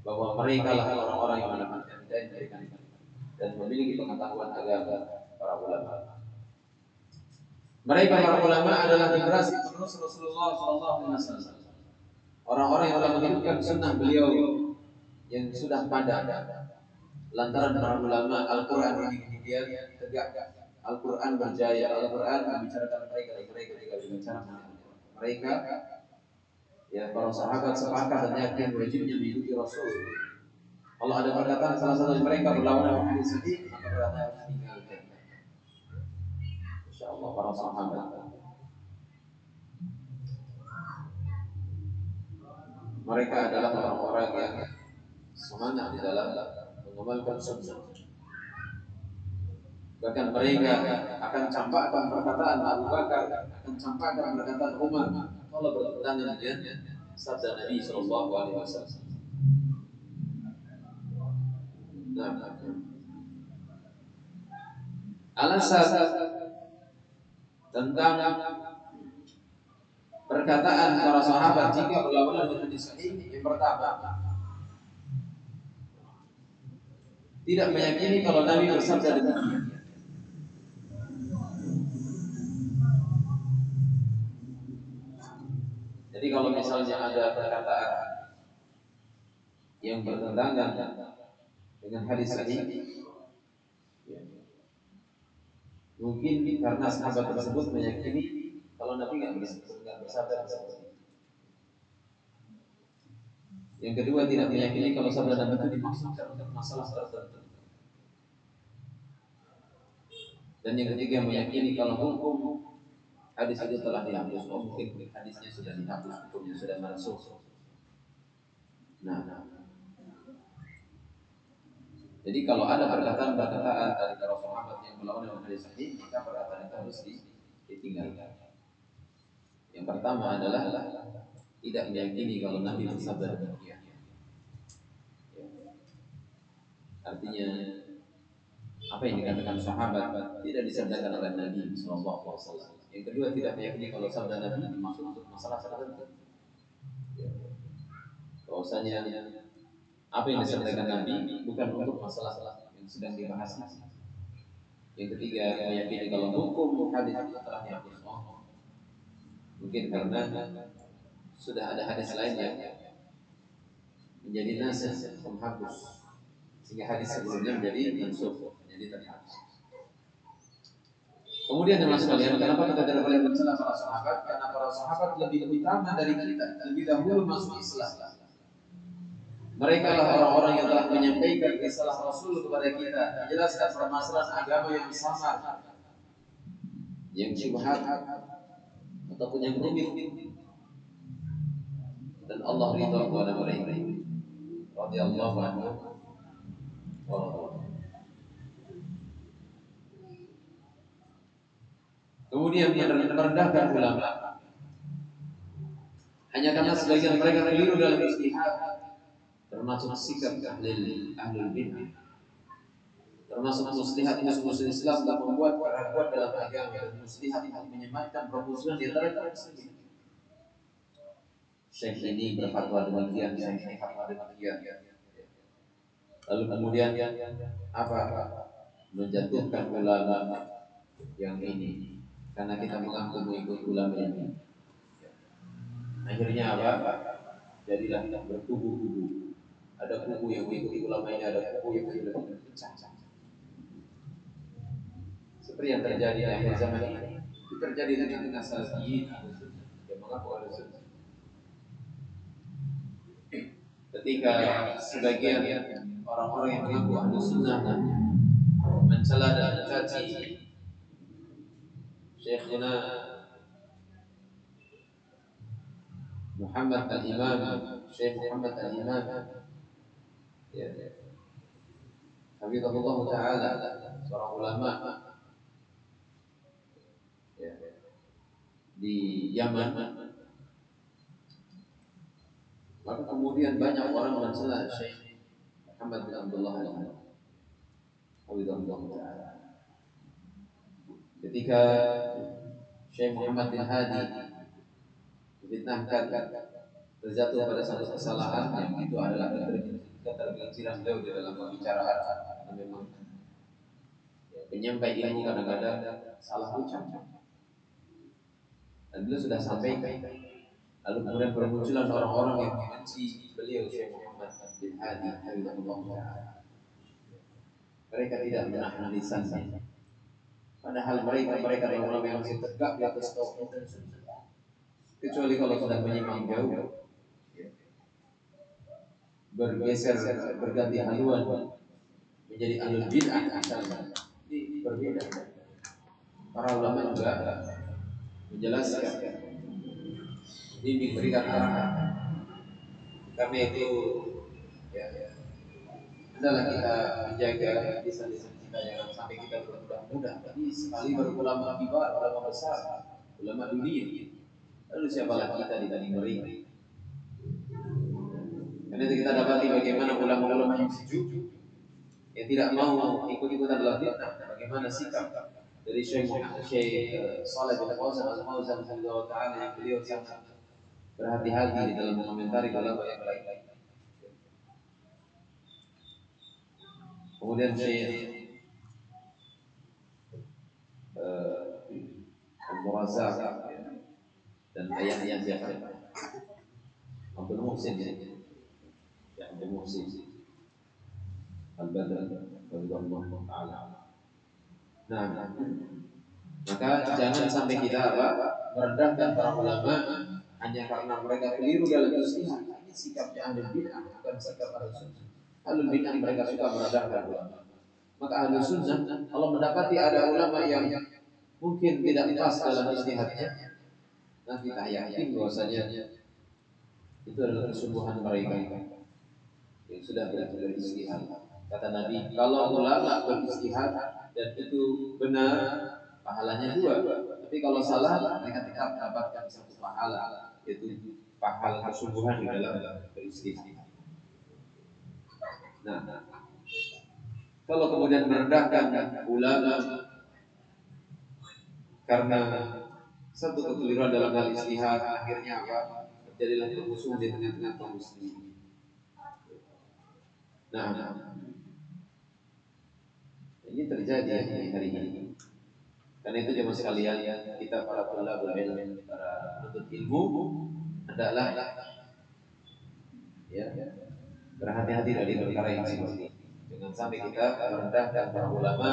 bahwa mereka lah orang-orang yang mendapatkan hidayah dari kami dan memiliki pengetahuan agama para ulama. Mereka para ulama adalah generasi penerus Rasulullah SAW. Orang-orang yang telah menghidupkan sunnah beliau yang sudah padam. Lantaran para ulama, Al-Quran ini kemudian tegak. Al-Quran berjaya. Al-Quran membicarakan mereka juga berbicara mereka. Ya, para sahabat sepakat dan yakin wajibnya mengikuti Rasul. Kalau ada perkataan salah satu dari mereka berlawanan dengan hadis ini, maka perkataan harus ditinggalkan. Insyaallah para sahabat. Mereka adalah orang-orang yang semangat di dalam mengamalkan sunnah. Bahkan mereka akan campakkan perkataan Abu Bakar, akan campakkan perkataan Umar kalau bertentangan dengan sabda Nabi Sallallahu Alaihi Wasallam. Nah, alasan tentang perkataan para sahabat jika berlawanan dengan hadis sahih, yang pertama, tidak meyakini kalau Nabi bersabda demikian. Jadi kalau misalnya ada perkataan yang bertentangan dengan hadis sahih, mungkin karena sahabat tersebut meyakini kalau Nabi nggak bersabda seperti itu. Yang kedua, tidak meyakini kalau sabda Nabi itu dimaksudkan untuk masalah tertentu. Dan yang ketiga, meyakini kalau hukum hadis itu telah dihapus. Oh, mungkin hadisnya sudah dihapus, hukumnya sudah masuk. Nah, jadi kalau ada perkataan-perkataan dari para sahabat yang melawan dengan hadis sahih, maka perkataan itu harus ditinggalkan. Yang pertama adalah tidak meyakini kalau Nabi bersabda demikian. Artinya apa yang dikatakan sahabat tidak disabdakan oleh Nabi SAW. Yang kedua, tidak meyakini kalau sabda Nabi dimaksud untuk masalah tertentu. Bahwasanya apa yang disabdakan Nabi bukan untuk masalah yang sedang dibahas. Yang ketiga, meyakini kalau hukum hadis itu telah dihapus. Mungkin karena sudah ada hadis lain yang menjadi nasih menghapus, sehingga hadis sebelumnya menjadi mansukh, menjadi terhapus. Kemudian jemaah sekalian, kenapa kita tidak boleh mencela para sahabat? Karena para sahabat lebih utama dari kita, lebih dahulu masuk Islam. Mereka lah orang-orang yang telah menyampaikan risalah Rasul kepada kita, menjelaskan permasalahan agama yang samar, yang syubhat ataupun yang rumit, dan Allah ridha kepada mereka. Radhiyallahu anhu. Kemudian merendahkan ulama hanya karena sebagian mereka keliru dalam ijtihad, termasuk sikap ahlul bid'ah, termasuk muslihat musuh Islam yang membuat keraguan dalam agama, dan muslihat yang menyematkan permusuhan di antara kaum muslimin. Syekh ini berfatwa demikian, Syekh ini fatwa demikian. Lalu kemudian apa? Menjatuhkan ulama yang ini karena kita mengaku mengikut ulama ini. Akhirnya apa? Jadilah berkubu-kubu. ada kubu yang mengikuti ulama ini, ada kubu yang sudah pecah. Seperti yang terjadi di akhir zaman ini, itu terjadi di tengah salafiyin yang mengaku Ahlussunnah. Ketika sebagian orang-orang yang mengaku Ahlussunnah mencela dan mencaci Syekhuna Muhammad Al-Imam, Syekh Muhammad Al-Imam, ya, Hafizahullah Ta'ala, seorang ulama ya, di Yaman. Maka kemudian banyak orang mencela Syekh Muhammad bin Abdullah Al-Imam, Hafizahullah Ta'ala. Ketika Syekh Muhammad bin Hadi difitnahkan, terjatuh pada satu kesalahan yang itu adalah ketergelinciran beliau di dalam pembicaraan, karena memang penyampai ilmu kadang-kadang salah ucap, dan beliau sudah sampaikan. Lalu kemudian bermunculan orang-orang yang membenci beliau Syekh Muhammad bin Hadi Hafizahullah Ta'ala. Mereka tidak menahan lisannya, padahal mereka adalah ulama yang masih tegak di atas tauhid dan sunnah. Kecuali kalau sudah menyimpang jauh, bergeser, berganti haluan menjadi ahlul bid'ah misalnya, ini berbeda. Para ulama juga menjelaskan, ini diberikan arahan. Karena itu, ya, hendaklah kita menjaga lisan-lisan kita, jangan sampai kita bermudah-mudah. Tadi sekali berulama kibar, ulama besar, ulama dunia. Lalu siapa lagi kita dibanding mereka? Karena itu kita dapati bagaimana ulama-ulama yang sejuk, yang tidak mau ikut-ikutan dalam fitnah. Bagaimana sikap dari Syekh Shalih bin Fauzan Al-Fauzan Hafizahullah Ta'ala, yang beliau sangat berhati-hati di dalam mengomentari ulama yang lain. Kemudian Syekh Al-Murazaq dan ayah-ayah siapa? Abdul Muhsin, ya Abdul Muhsin Al-Badr radhiyallahu ta'ala. Nah, maka jangan sampai kita merendahkan para ulama hanya karena mereka keliru dalam ijtihad. Ini sikapnya ahlul bid'ah, bukan sikap ahlus sunnah. Ahlul bid'ah mereka suka merendahkan ulama. Maka ahlus sunnah kalau mendapati ada ulama yang mungkin tidak pas dalam ijtihadnya, nah kita yakin bahwasanya itu adalah kesungguhan mereka yang sudah berijtihad. Kata Nabi, kalau ulama berijtihad dan itu benar, pahalanya 2. Tapi kalau salah, mereka tetap mendapatkan satu pahala, yaitu pahala kesungguhan di dalam berijtihad. Nah, kalau kemudian merendahkan ulama karena satu kekeliruan dalam hal ijtihad, akhirnya apa? Terjadilah permusuhan di tengah-tengah kaum muslimin. Nah, ini terjadi hari ini. Karena itu jemaah sekalian, kita para thalabul ilm, para penuntut ilmu, hendaklah ya berhati-hati dari perkara yang seperti ini. Jangan sampai kita merendahkan para ulama,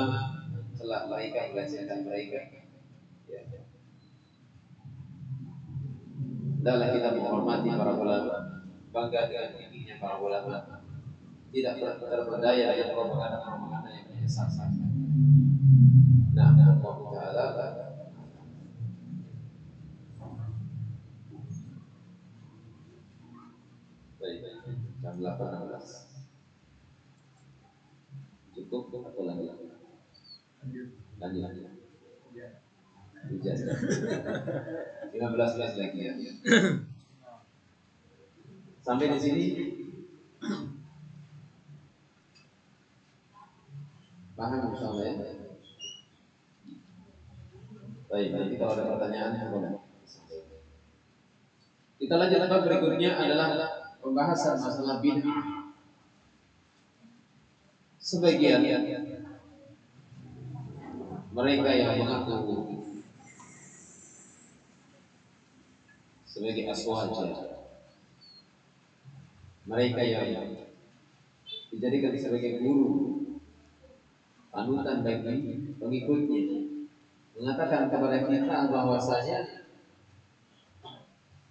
mencela mereka, melecehkan mereka. Ya. Hendaklah kita menghormati para ulama, bangga dengan tingginya para ulama, tidak terperdaya dengan propaganda yang menyesatkan. Nah, Allah Ta'ala baik, jam 18 cukup atau lagi? Lanjut. Hujan. 15 menit lagi ya. Sampai di sini paham insyaallah ya? Baik, nanti kalau ada pertanyaan boleh. Kita lanjut, bab berikutnya adalah pembahasan masalah bid'ah. Sebagian mereka yang mengaku sebagai aswaja, mereka yang dijadikan sebagai guru, panutan bagi pengikutnya, mengatakan kepada kita bahwasanya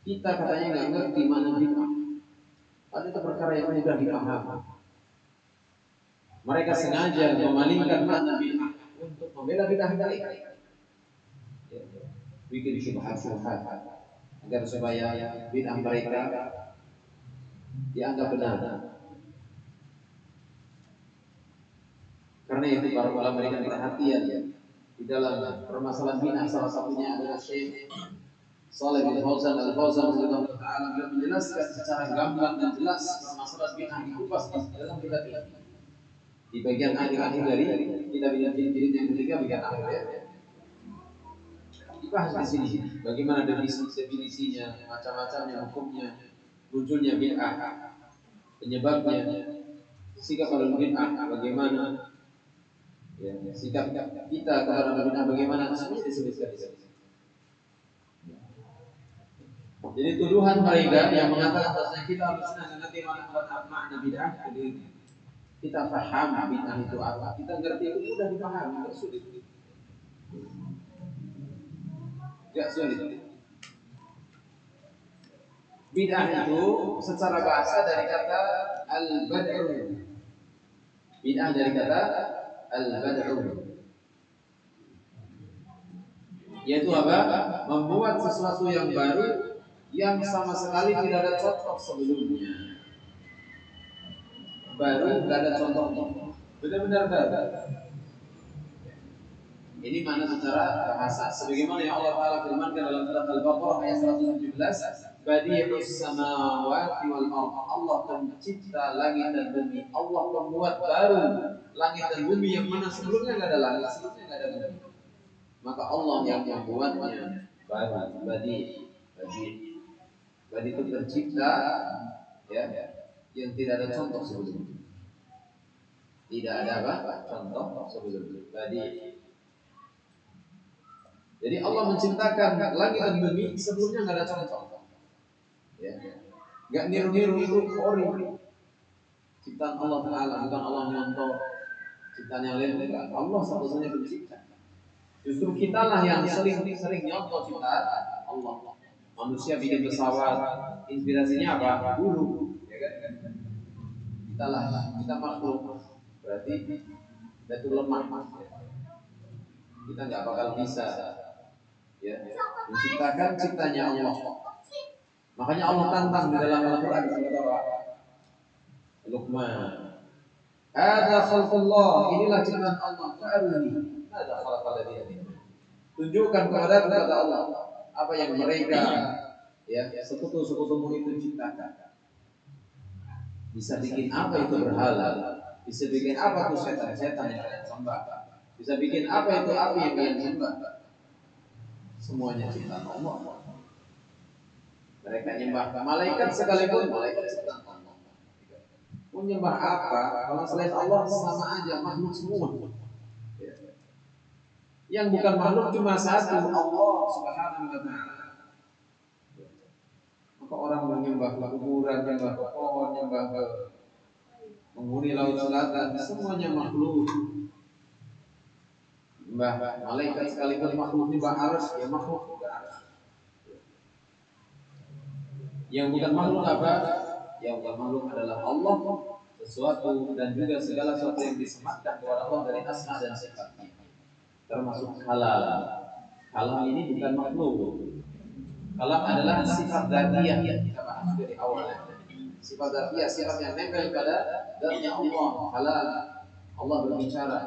kita katanya nggak ngerti mana bid'ah. Ada itu perkara yang mudah dipahami. Mereka sengaja memalingkan makna bid'ah untuk membela bid'ah mereka. Bikin syubhat-syubhat agar supaya bid'ah mereka dianggap benar. Karena itu para ulama memberikan perhatian di dalam permasalahan bid'ah. Salah satunya adalah Syekh Shalih bin Fauzan Al-Fauzan radhiyallahu taala beliau menjelaskan secara gamblang dan jelas permasalahan bid'ah dikupas di dalam kitab ini. Di bagian akhir-akhir dari kitab jilid yang ketiga bagian akhir ya. Dibahas di sini bagaimana definisinya, macam-macamnya hukumnya, munculnya bid'ah, penyebabnya, sikap ahli bid'ah bagaimana, ya, sikap kita kepada bid'ah bagaimana, semuanya disebutkan di sini. Jadi tuduhan mereka yang mengatakan bahwa kita harus mengerti makna bid'ah, jadi kita paham bid'ah itu apa, kita ngerti itu mudah dipahami, tidak sulit. Tidak sulit. Bid'ah itu secara bahasa dari kata al-bad'u. Bid'ah dari kata al-bad'u, yaitu apa? Membuat sesuatu yang baru yang sama sekali tidak ada contoh sebelumnya. Baru tidak ada contohnya, benar-benar baru. Ini mana secara bahasa. Sebagaimana yang Allah Taala firmankan dalam surat Al-Baqarah ayat 117, Badi'us samawati wal ardh. Allah pencipta langit dan bumi. Allah pembuat baru langit dan bumi yang mana sebelumnya tidak ada langit, sebelumnya tidak ada bumi. Maka Allah yang membuatnya baru. Badi itu pencipta, ya, yang tidak ada contoh sebelumnya. Tidak ada apa? Contoh sebelumnya. Badi. Jadi Allah menciptakan langit dan bumi sebelumnya nggak ada contoh. Ya, nggak niru-niru itu ori. Ciptaan Allah Taala, bukan Allah nyontoh ciptaan yang lain. Enggak. Allah satu-satunya pencipta. Justru kitalah yang sering nyontoh ciptaan Allah. Manusia bikin pesawat, inspirasinya apa? Dulu, ya kan? Kita makhluk, berarti kita itu lemah. Kita nggak bakal bisa, ya, menciptakan ciptanya Allah. Makanya Allah tantang di dalam Al-Quran apa? Luqman. Hadza khalqullah, inilah ciptaan Allah. Fa'aruni. Hadza khalqal ladzi. Tunjukkan kepada Allah apa yang mereka, ya, sekutu-sekutumu itu ciptakan. Bisa bikin apa itu berhala? Bisa bikin apa itu setan-setan yang kalian sembah? Bisa bikin apa itu api yang kalian sembah? Semuanya ciptaan Allah. Mereka nyembah malaikat sekalipun, malaikat ciptaan Allah. Mau nyembah apa? Kalau selain Allah sama aja makhluk semua. Yang bukan makhluk cuma satu, Allah Subhanahu wa taala. Maka orang menyembah ke kuburan, menyembah ke pohon, menyembah ke penghuni laut selatan, semuanya makhluk. Menyembah malaikat sekalipun makhluk, menyembah arsy, ya makhluk juga arsy. Yang bukan makhluk apa? Yang bukan makhluk adalah Allah, sesuatu dan juga segala sesuatu yang disematkan kepada Allah dari asma dan sifatnya, termasuk halal. Halal ini bukan makhluk. Halal adalah sifat dzatiyah yang kita bahas dari awal. Sifat dzatiyah, sifat yang nempel pada dzatnya Allah. Halal. Allah berbicara.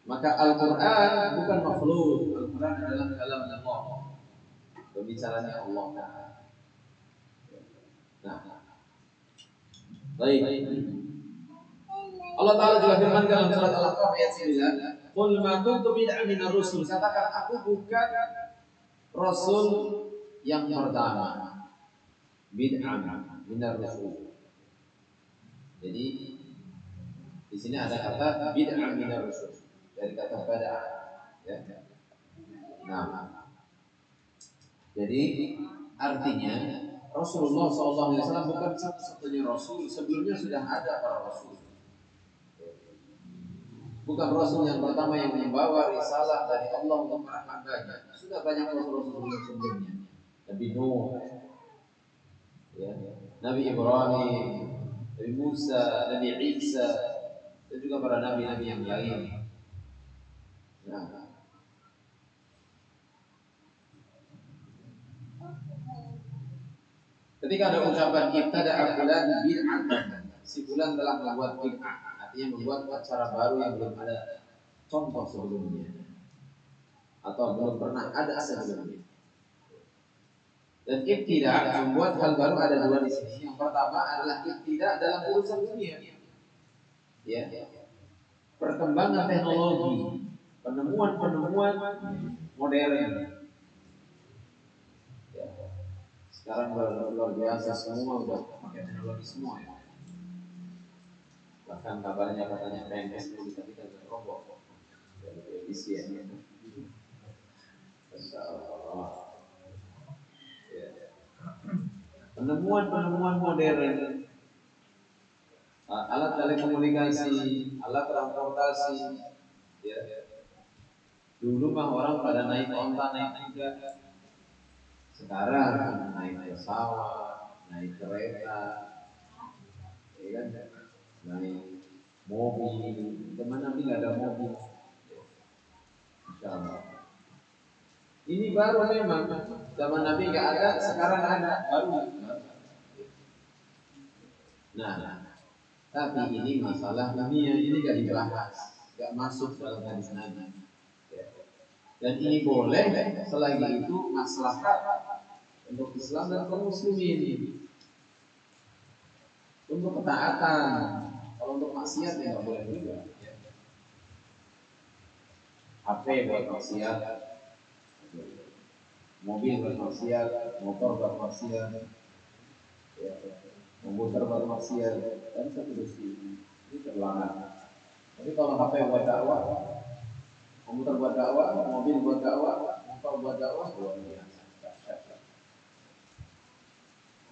Maka Al-Quran bukan makhluk. Al-Quran adalah kalam Allah. Berbicaranya Allah. Nah, baik. Allah Ta'ala juga firman dalam surat Al-Aqaf ayat 9, Qul ma kuntu bid'an minar rusul. Katakan aku bukan rasul yang pertama. Bid'an minar rusul. Jadi di sini ada kata bid'an minar rusul dari kata bada'a, ya. Nah, jadi artinya Rasulullah SAW bukan satu-satunya Rasul. Sebelumnya sudah ada para Rasul. bukan Rasul yang pertama yang membawa risalah dari Allah untuk para hambanya. Sudah banyak Rasul-Rasul sebelumnya. Nabi Nuh, ya, Nabi Ibrahim, Nabi Musa, Nabi Isa, dan juga para nabi-nabi yang lain. Nah, ketika ada ucapan ibtada'a fulan bid'ah, si fulan telah membuat bid'ah, artinya membuat acara baru yang belum ada contoh sebelumnya atau belum pernah ada sebelumnya. Dan ibtida' membuat hal baru ada dua di sini. Yang pertama adalah ibtida' dalam urusan dunia. Ya. Perkembangan teknologi, penemuan-penemuan modern. Ya. Sekarang luar biasa, semua udah pakai teknologi semua ya. Bahkan kabarnya katanya PNS mau digantikan dengan robot dari televisi ya. Masyaallah. Ya. Penemuan-penemuan modern, alat telekomunikasi, alat transportasi, ya. Dulu mah orang pada naik onta, naik kuda. Sekarang naik pesawat, naik kereta, ya kan? Naik mobil. Kemana nih nggak ada mobil? Insya Allah. Ini baru memang. Zaman Nabi nggak ada, sekarang ada, baru. Nah, tapi ini masalah dunia, ini nggak dibahas, nggak masuk dalam hadis Nabi. Dan ini boleh selagi itu maslahat untuk Islam dan kaum muslimin, untuk ketaatan. Kalau untuk maksiat ya nggak boleh juga. HP buat maksiat, mobil buat maksiat, motor buat maksiat, komputer buat maksiat, dan seterusnya. Ini terlarang. Tapi kalau HP buat dakwah, komputer buat dakwah, mobil buat dakwah, motor buat dakwah, luar biasa.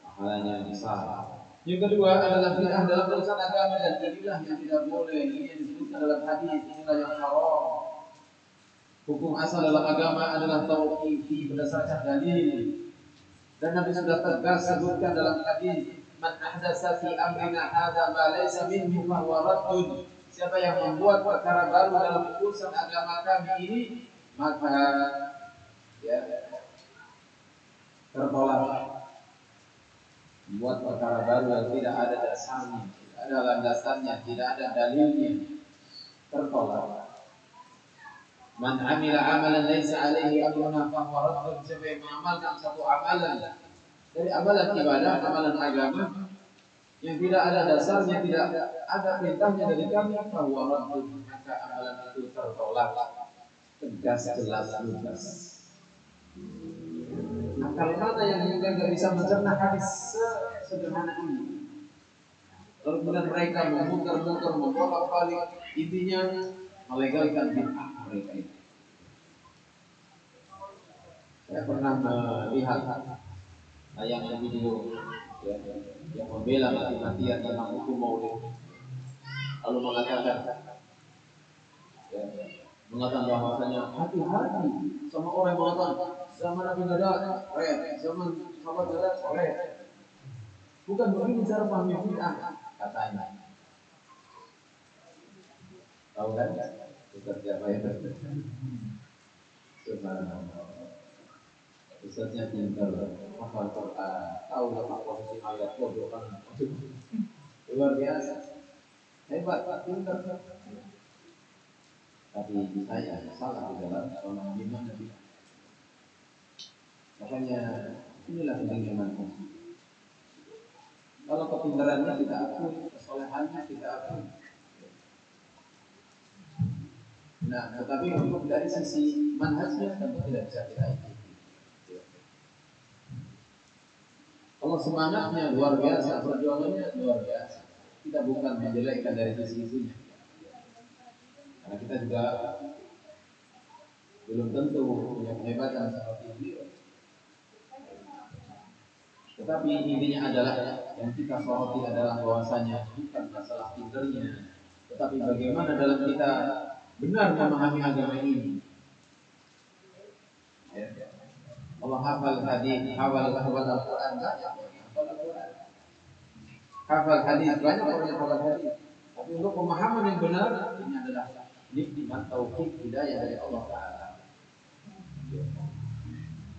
Pahalanya besar. Yang kedua adalah bid'ah dalam urusan agama, dan inilah yang tidak boleh. Ini yang disebutkan dalam hadis, inilah yang haram. Hukum asal dalam agama adalah tauqīfi berdasarkan dalil. Dan Nabi sudah tegas sebutkan dalam hadis, man ahdatsa fi amrina hadza ma laysa minhu fa huwa raddun. Siapa yang membuat perkara baru dalam urusan agama kami ini, maka ya tertolak. Membuat perkara baru yang tidak ada dasarnya, tidak ada landasannya, tidak ada dalilnya, tertolak. Man amila amalan laisa alaihi amruna fa huwa raddun. Siapa yang mengamalkan satu amalan dari amalan ibadah, amalan agama yang tidak ada dasarnya, tidak ada perintahnya dari kami, fa huwa raddun, maka amalan itu tertolak. Tegas, jelas, lugas. Akal mana yang juga nggak bisa mencerna hadis sederhana ini? Lalu kemudian mereka memutar-mutar, membolak-balik, intinya melegalkan bid'ah mereka itu. Saya pernah melihat tayangan video ya, yang membela mati-matian tentang hukum maulid, lalu mengatakan bahwasanya hati-hati sama orang yang mengatakan zaman Nabi nggak ada, zaman sahabat nggak ada, bukan begini cara pahami bid'ah katanya. Tahu kan? Ustaz siapa itu? Subhanallah. Ustaznya pintar, hafal Quran, tahu letak posisi ayat, kan luar biasa, hebat, pintar. Tapi saya salah di dalam pemahaman Nabi. Makanya inilah kepentingan. Kalau kepintarannya kita akui, kesolehannya kita akui. Nah, tetapi untuk dari sisi manhajnya tentu tidak bisa kita ikuti. Kalau semangatnya luar biasa, perjuangannya luar biasa, kita bukan menjelekkan dari sisi itunya. Karena kita juga belum tentu punya kehebatan seperti beliau. Tetapi intinya adalah yang kita soroti adalah bahwasanya bukan masalah pinternya, Tetapi bagaimana dalam kita benar memahami agama ini? Ya. Allah hafal hadis, hafal Al-Quran, hafal hadis banyak orang yang hafal hadis. Tapi untuk pemahaman yang benar ini adalah nikmat taufik hidayah dari Allah Taala.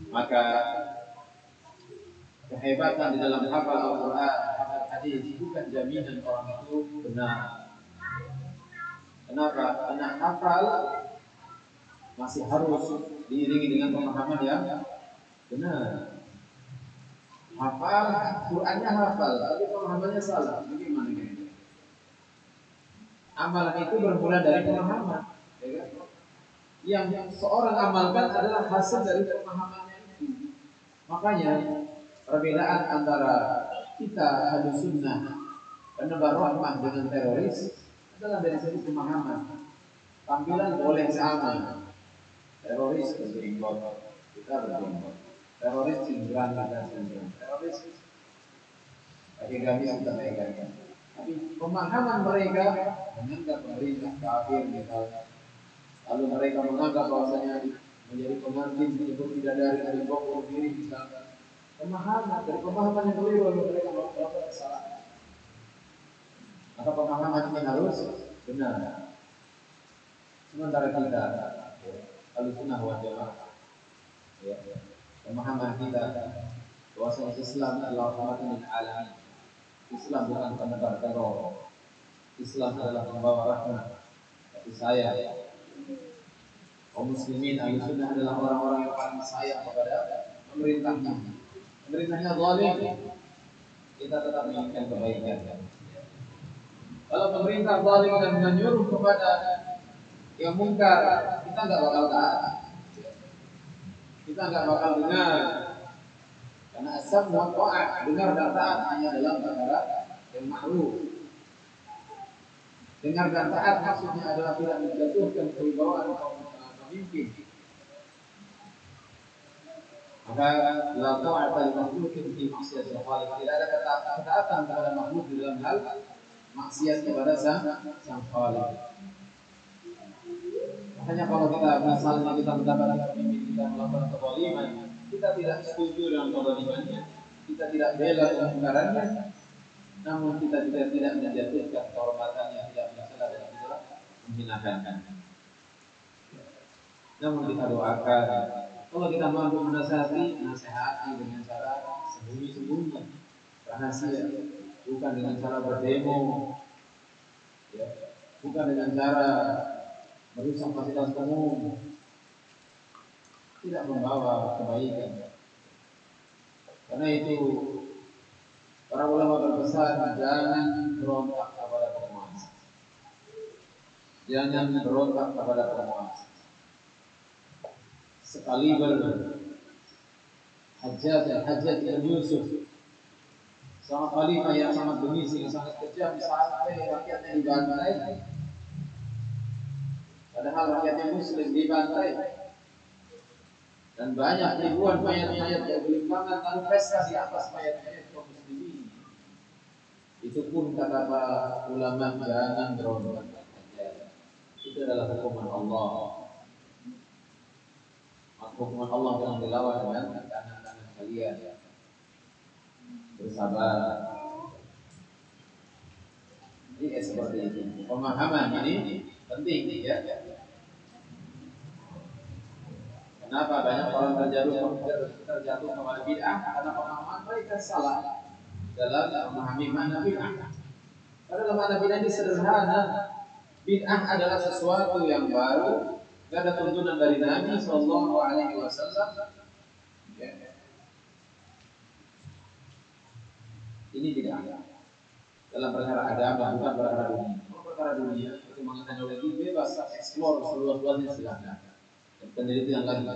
Maka kehebatan di dalam hafal Al-Quran, hafal hadis bukan jaminan orang itu benar. Kenapa? Karena hafal masih harus diiringi dengan pemahaman yang benar. Hafal, Qurannya hafal, tapi pemahamannya salah. Bagaimana ini? Amalan itu bermula dari pemahaman. Ya kan? Yang seorang amalkan adalah hasil dari pemahamannya itu. Makanya perbedaan antara kita Ahlus Sunnah penebar rahmah dengan teroris adalah dari segi pemahaman. Tampilan boleh sama. Teroris berjenggot, kita berjenggot. Teroris cingkrang, kita cingkrang. Teroris pakai gamis, kita pakai gamis. Tapi pemahaman mereka menganggap pemerintah kafir misalnya. Lalu mereka menganggap bahwasanya menjadi pengantin disebut bidadari dari bunuh diri misalnya. Pemahaman dari pemahaman yang keliru lalu mereka melakukan kesalahan. Maka pemahaman ini harus benar. Sementara kita Ahlussunnah wal Jamaah, ya, pemahaman kita bahwasanya Islam adalah rahmatan lil alamin. Islam bukan penebar teror. Islam adalah pembawa rahmat. Tapi saya kaum muslimin Ahlussunnah adalah orang-orang yang paling sayang kepada pemerintahnya. Pemerintahnya zalim, kita tetap menginginkan kebaikan. Kalau pemerintah zalim dan menyuruh kepada yang mungkar, kita nggak bakal taat. Kita nggak bakal dengar. Karena asam wa ta'at, dengar dan taat hanya dalam perkara yang ma'ruf. Dengar dan taat maksudnya adalah tidak menjatuhkan kewibawaan kaum pemimpin. Maka la ta'ata li makhluqin fi ma'siyatil khaliq. Tidak ada ketaatan kepada makhluk di dalam hal maksiat kepada sang khaliq. Makanya kalau kita misalnya kita mendapati pemimpin kita melakukan kezaliman, kita tidak setuju dengan kezalimannya, kita tidak bela kemungkarannya, namun kita juga tidak menjatuhkan kehormatannya, tidak mencela dan tidak menghinakan. Namun kita doakan, kalau kita mampu menasihati, nasihati dengan cara sembunyi-sembunyi, rahasia, bukan dengan cara berdemo, ya, bukan dengan cara merusak fasilitas umum, tidak membawa kebaikan. Karena itu para ulama berpesan jangan berontak kepada penguasa, jangan berontak kepada penguasa. Sekali Hajjaj bin Yusuf, sama khalifah yang sangat bengis, yang sangat kejam, sampai rakyatnya dibantai. Padahal rakyatnya muslim dibantai. Dan banyak ribuan mayat-mayat yang berlimpangan lalu pesta di atas mayat-mayat kaum muslimin. Itu pun kata para ulama jangan berontak. Itu adalah hukuman Allah. Maka hukuman Allah yang dilawan dengan tangan-tangan kalian. Bersabar. Jadi seperti itu. Pemahaman ini penting, ya. Kenapa banyak orang terjatuh kepada bid'ah? Karena pemahaman mereka salah dalam memahami makna bid'ah. Padahal makna bid'ah ini sederhana. Bid'ah adalah sesuatu yang baru, tidak ada tuntunan dari Nabi Sallallahu Alaihi Wasallam. Ini bid'ah dalam perkara agama, bukan perkara dunia. Kalau perkara dunia itu mengatakan oleh bebas, eksplor seluas-luasnya silakan. Penelitian lagi.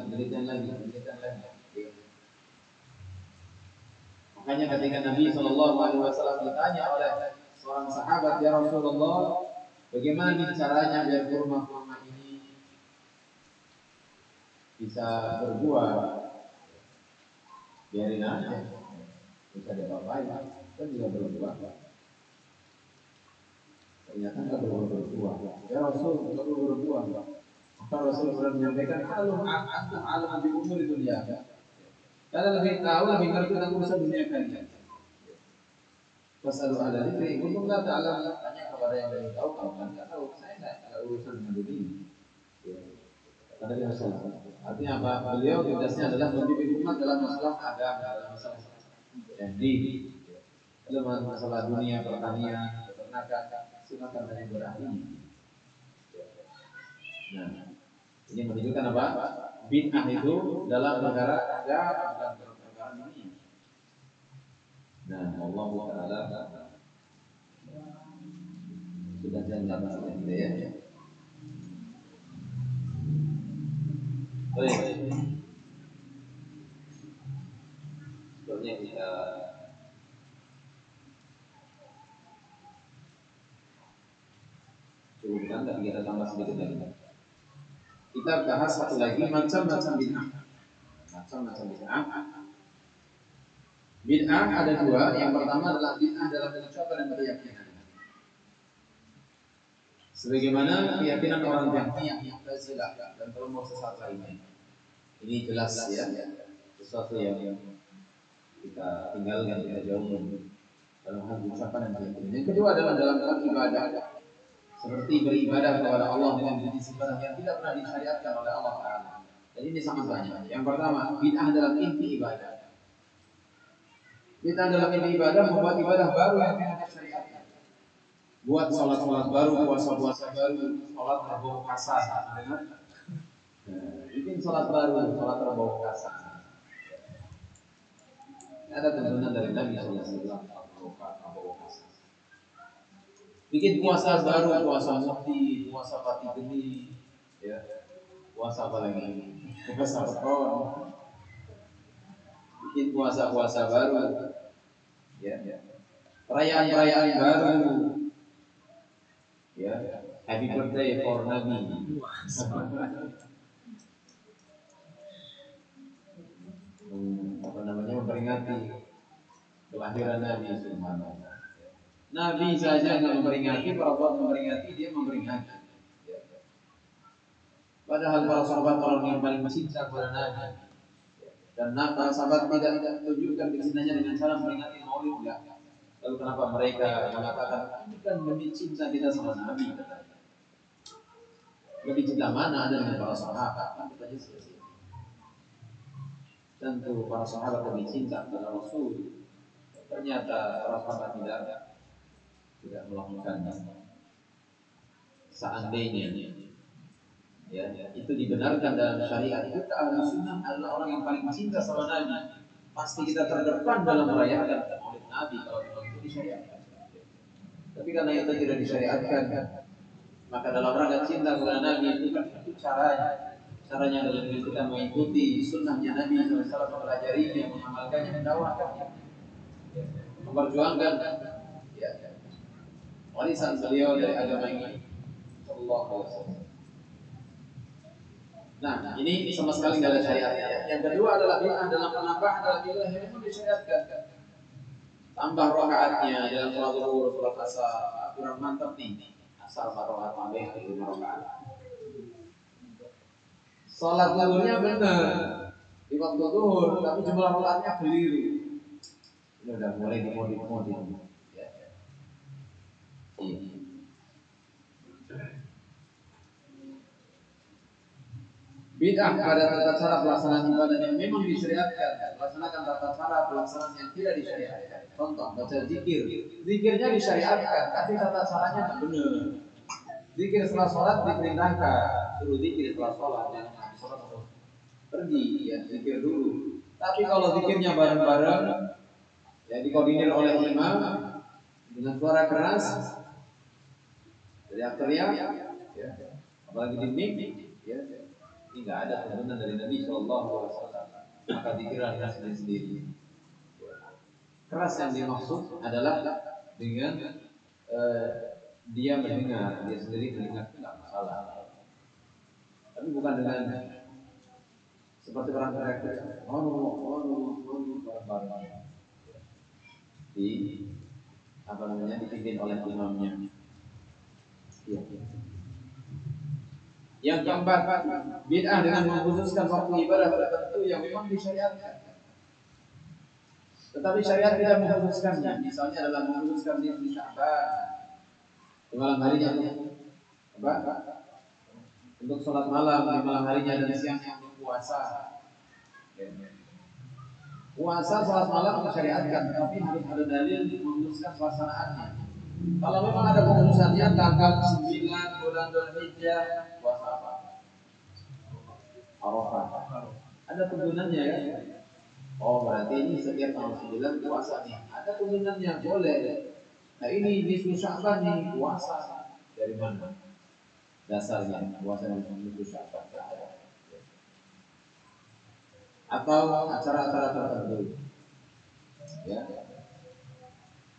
Makanya ketika Nabi Shallallahu Alaihi Wasallam ditanya oleh seorang sahabat, ya Rasulullah, bagaimana caranya biar kurma ini bisa berbuah? Biarin aja, bisa diapain, kan juga berbuah. ternyata nggak perlu berbuah. Ya Rasul nggak perlu berbuah. Maka Rasul sudah menyampaikan kalau antum alam di umur dunia, kalian lebih tahu, lebih ngerti tentang urusan dunia kalian. Fasalu ahla dzikri in kuntum la ta'lamun. Tanya kepada yang lebih tahu kalau kalian nggak tahu. Saya nggak urusan dengan dunia ini. Ya. Kata Rasul. Artinya apa? Beliau tugasnya adalah membimbing umat dalam masalah agama, dalam masalah jadi dalam masalah dunia pertanian, peternakan, silakan tanya kepada ahlinya. Nah, ini menunjukkan apa? Bid'ah itu dalam perkara agama bukan perkara dunia. Nah, Allah Taala sudah jelas ini ya. Baik. Sebenarnya kita cukupkan, tapi kita tambah sedikit lagi. Kita bahas satu lagi macam-macam bid'ah. Macam-macam bid'ah. Bid'ah ada dua. Yang pertama adalah bid'ah dalam ucapan dan keyakinan. Sebagaimana keyakinan orang Jahmiyah, Mu'tazilah dan kelompok sesat lainnya. Ini jelas ya, sesuatu yang kita tinggalkan, kita jauhkan dalam hal ucapan dan keyakinan. Yang kedua adalah dalam hal ibadah, seperti beribadah kepada Allah dengan jenis ibadah yang tidak pernah disyariatkan oleh Allah Taala. Dan ini sangat banyak. Yang pertama, bid'ah dalam inti ibadah. Bid'ah dalam inti ibadah membuat ibadah baru yang tidak disyariatkan. Buat sholat-sholat baru, puasa-puasa baru, sholat berbau kasar. Bikin sholat baru, sholat berbau kasar. Ada tuntunan dari Nabi SAW. Bikin puasa baru, puasa mufti, puasa pati geni, ya, puasa apa lagi? Puasa peron. Bikin puasa-puasa baru, ya, perayaan-perayaan baru. Ya, happy birthday for Nabi. Apa namanya, memperingati kelahiran Nabi Subhanahu. Nabi saja nggak memperingati, para sahabat memperingati, dia memperingati. Padahal para sahabat orang yang paling cinta kepada Nabi. Dan para sahabat tidak tunjukkan kecintanya dengan cara memperingati Maulid, enggak. Lalu kenapa mereka mengatakan ini kan demi cinta kita sama Nabi? Lebih cinta mana ada dengan para sahabat? Tentu saja seperti itu. Tentu para sahabat lebih cinta kepada Rasul. Ternyata para sahabat tidak melakukannya. Seandainya ya, itu dibenarkan dalam syariat, kita ahli sunnah adalah orang yang paling cinta sama Nabi. Pasti kita terdepan dalam merayakan Maulid Nabi kalau itu disyariatkan. Tapi karena itu tidak disyariatkan, maka dalam rangka cinta kepada Nabi itu caranya adalah dengan kita mengikuti sunnahnya Nabi SAW, mempelajarinya, mengamalkannya, mendakwakannya, memperjuangkan ya, warisan beliau dari agama ini. Sallallahu alaihi wasallam. Nah, ini sama sekali tidak ada syariatnya. Yang kedua adalah bid'ah dalam penambahan dalam ibadah yang memang disyariatkan. Tambah rakaatnya dalam sholat zuhur, sholat asar, kurang mantap nih. Asar 4 rakaat, tambah 5 rakaat. Sholat zuhurnya benar di waktu zuhur, tapi jumlah rakaatnya keliru. Ini udah mulai dimodif. Ya. Iya. Bid'ah pada tata cara pelaksanaan ibadah yang memang disyariatkan, laksanakan tata cara pelaksanaan yang tidak disyariatkan. Contoh, baca zikir, zikirnya disyariatkan, tapi tata caranya tidak benar. Zikir setelah sholat diperintahkan, suruh zikir setelah sholat, jangan habis sholat pergi, ya zikir dulu. Tapi kalau zikirnya bareng-bareng, ya dikoordinir oleh imam dengan suara keras, teriak-teriak, ya, apalagi di mic, ya. Ini nggak ada tuntunan dari Nabi Shallallahu Alaihi Wasallam. Maka dikira dengan sendiri. Keras yang dimaksud adalah dengan dia mendengar, dia sendiri mendengar, tidak masalah. Tapi bukan dengan seperti orang teriak-teriak, bareng-bareng di apa namanya, dipimpin oleh imamnya. Ya. Yang keempat, bid'ah dengan mengkhususkan waktu ibadah tertentu yang memang disyariatkan. Tetapi syariat tidak mengkhususkannya. Misalnya adalah mengkhususkan di Sya'ban, di malam harinya apa? Untuk sholat malam di malam harinya dan siangnya untuk puasa. Puasa sholat malam disyariatkan, tetapi harus ada dalil mengkhususkan pelaksanaannya. Kalau memang ada pengkhususannya tanggal 9 bulan Dzulhijjah puasa apa? Arafah. Ada tuntunannya ya. Oh berarti ini setiap tanggal 9 puasa nih. Ada tuntunannya boleh. Nah ini di Sya'ban nih puasa. Dari mana? Dasarnya puasa di Sya'ban. Atau acara-acara tertentu. Ya.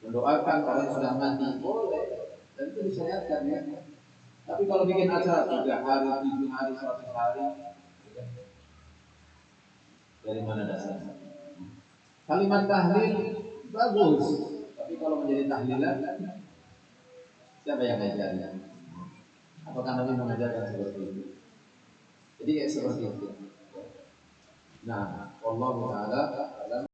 Mendoakan orang yang sudah mati boleh. Dan itu disyariatkan ya. Tapi kalau bikin acara 3 hari, 7 hari, 100 hari, dari mana dasarnya? Kalimat tahlil bagus, tapi kalau menjadi tahlilan, siapa yang ngajarnya? Apakah Nabi mengajarkan seperti itu? Jadi seperti itu. Nah, Allah Taala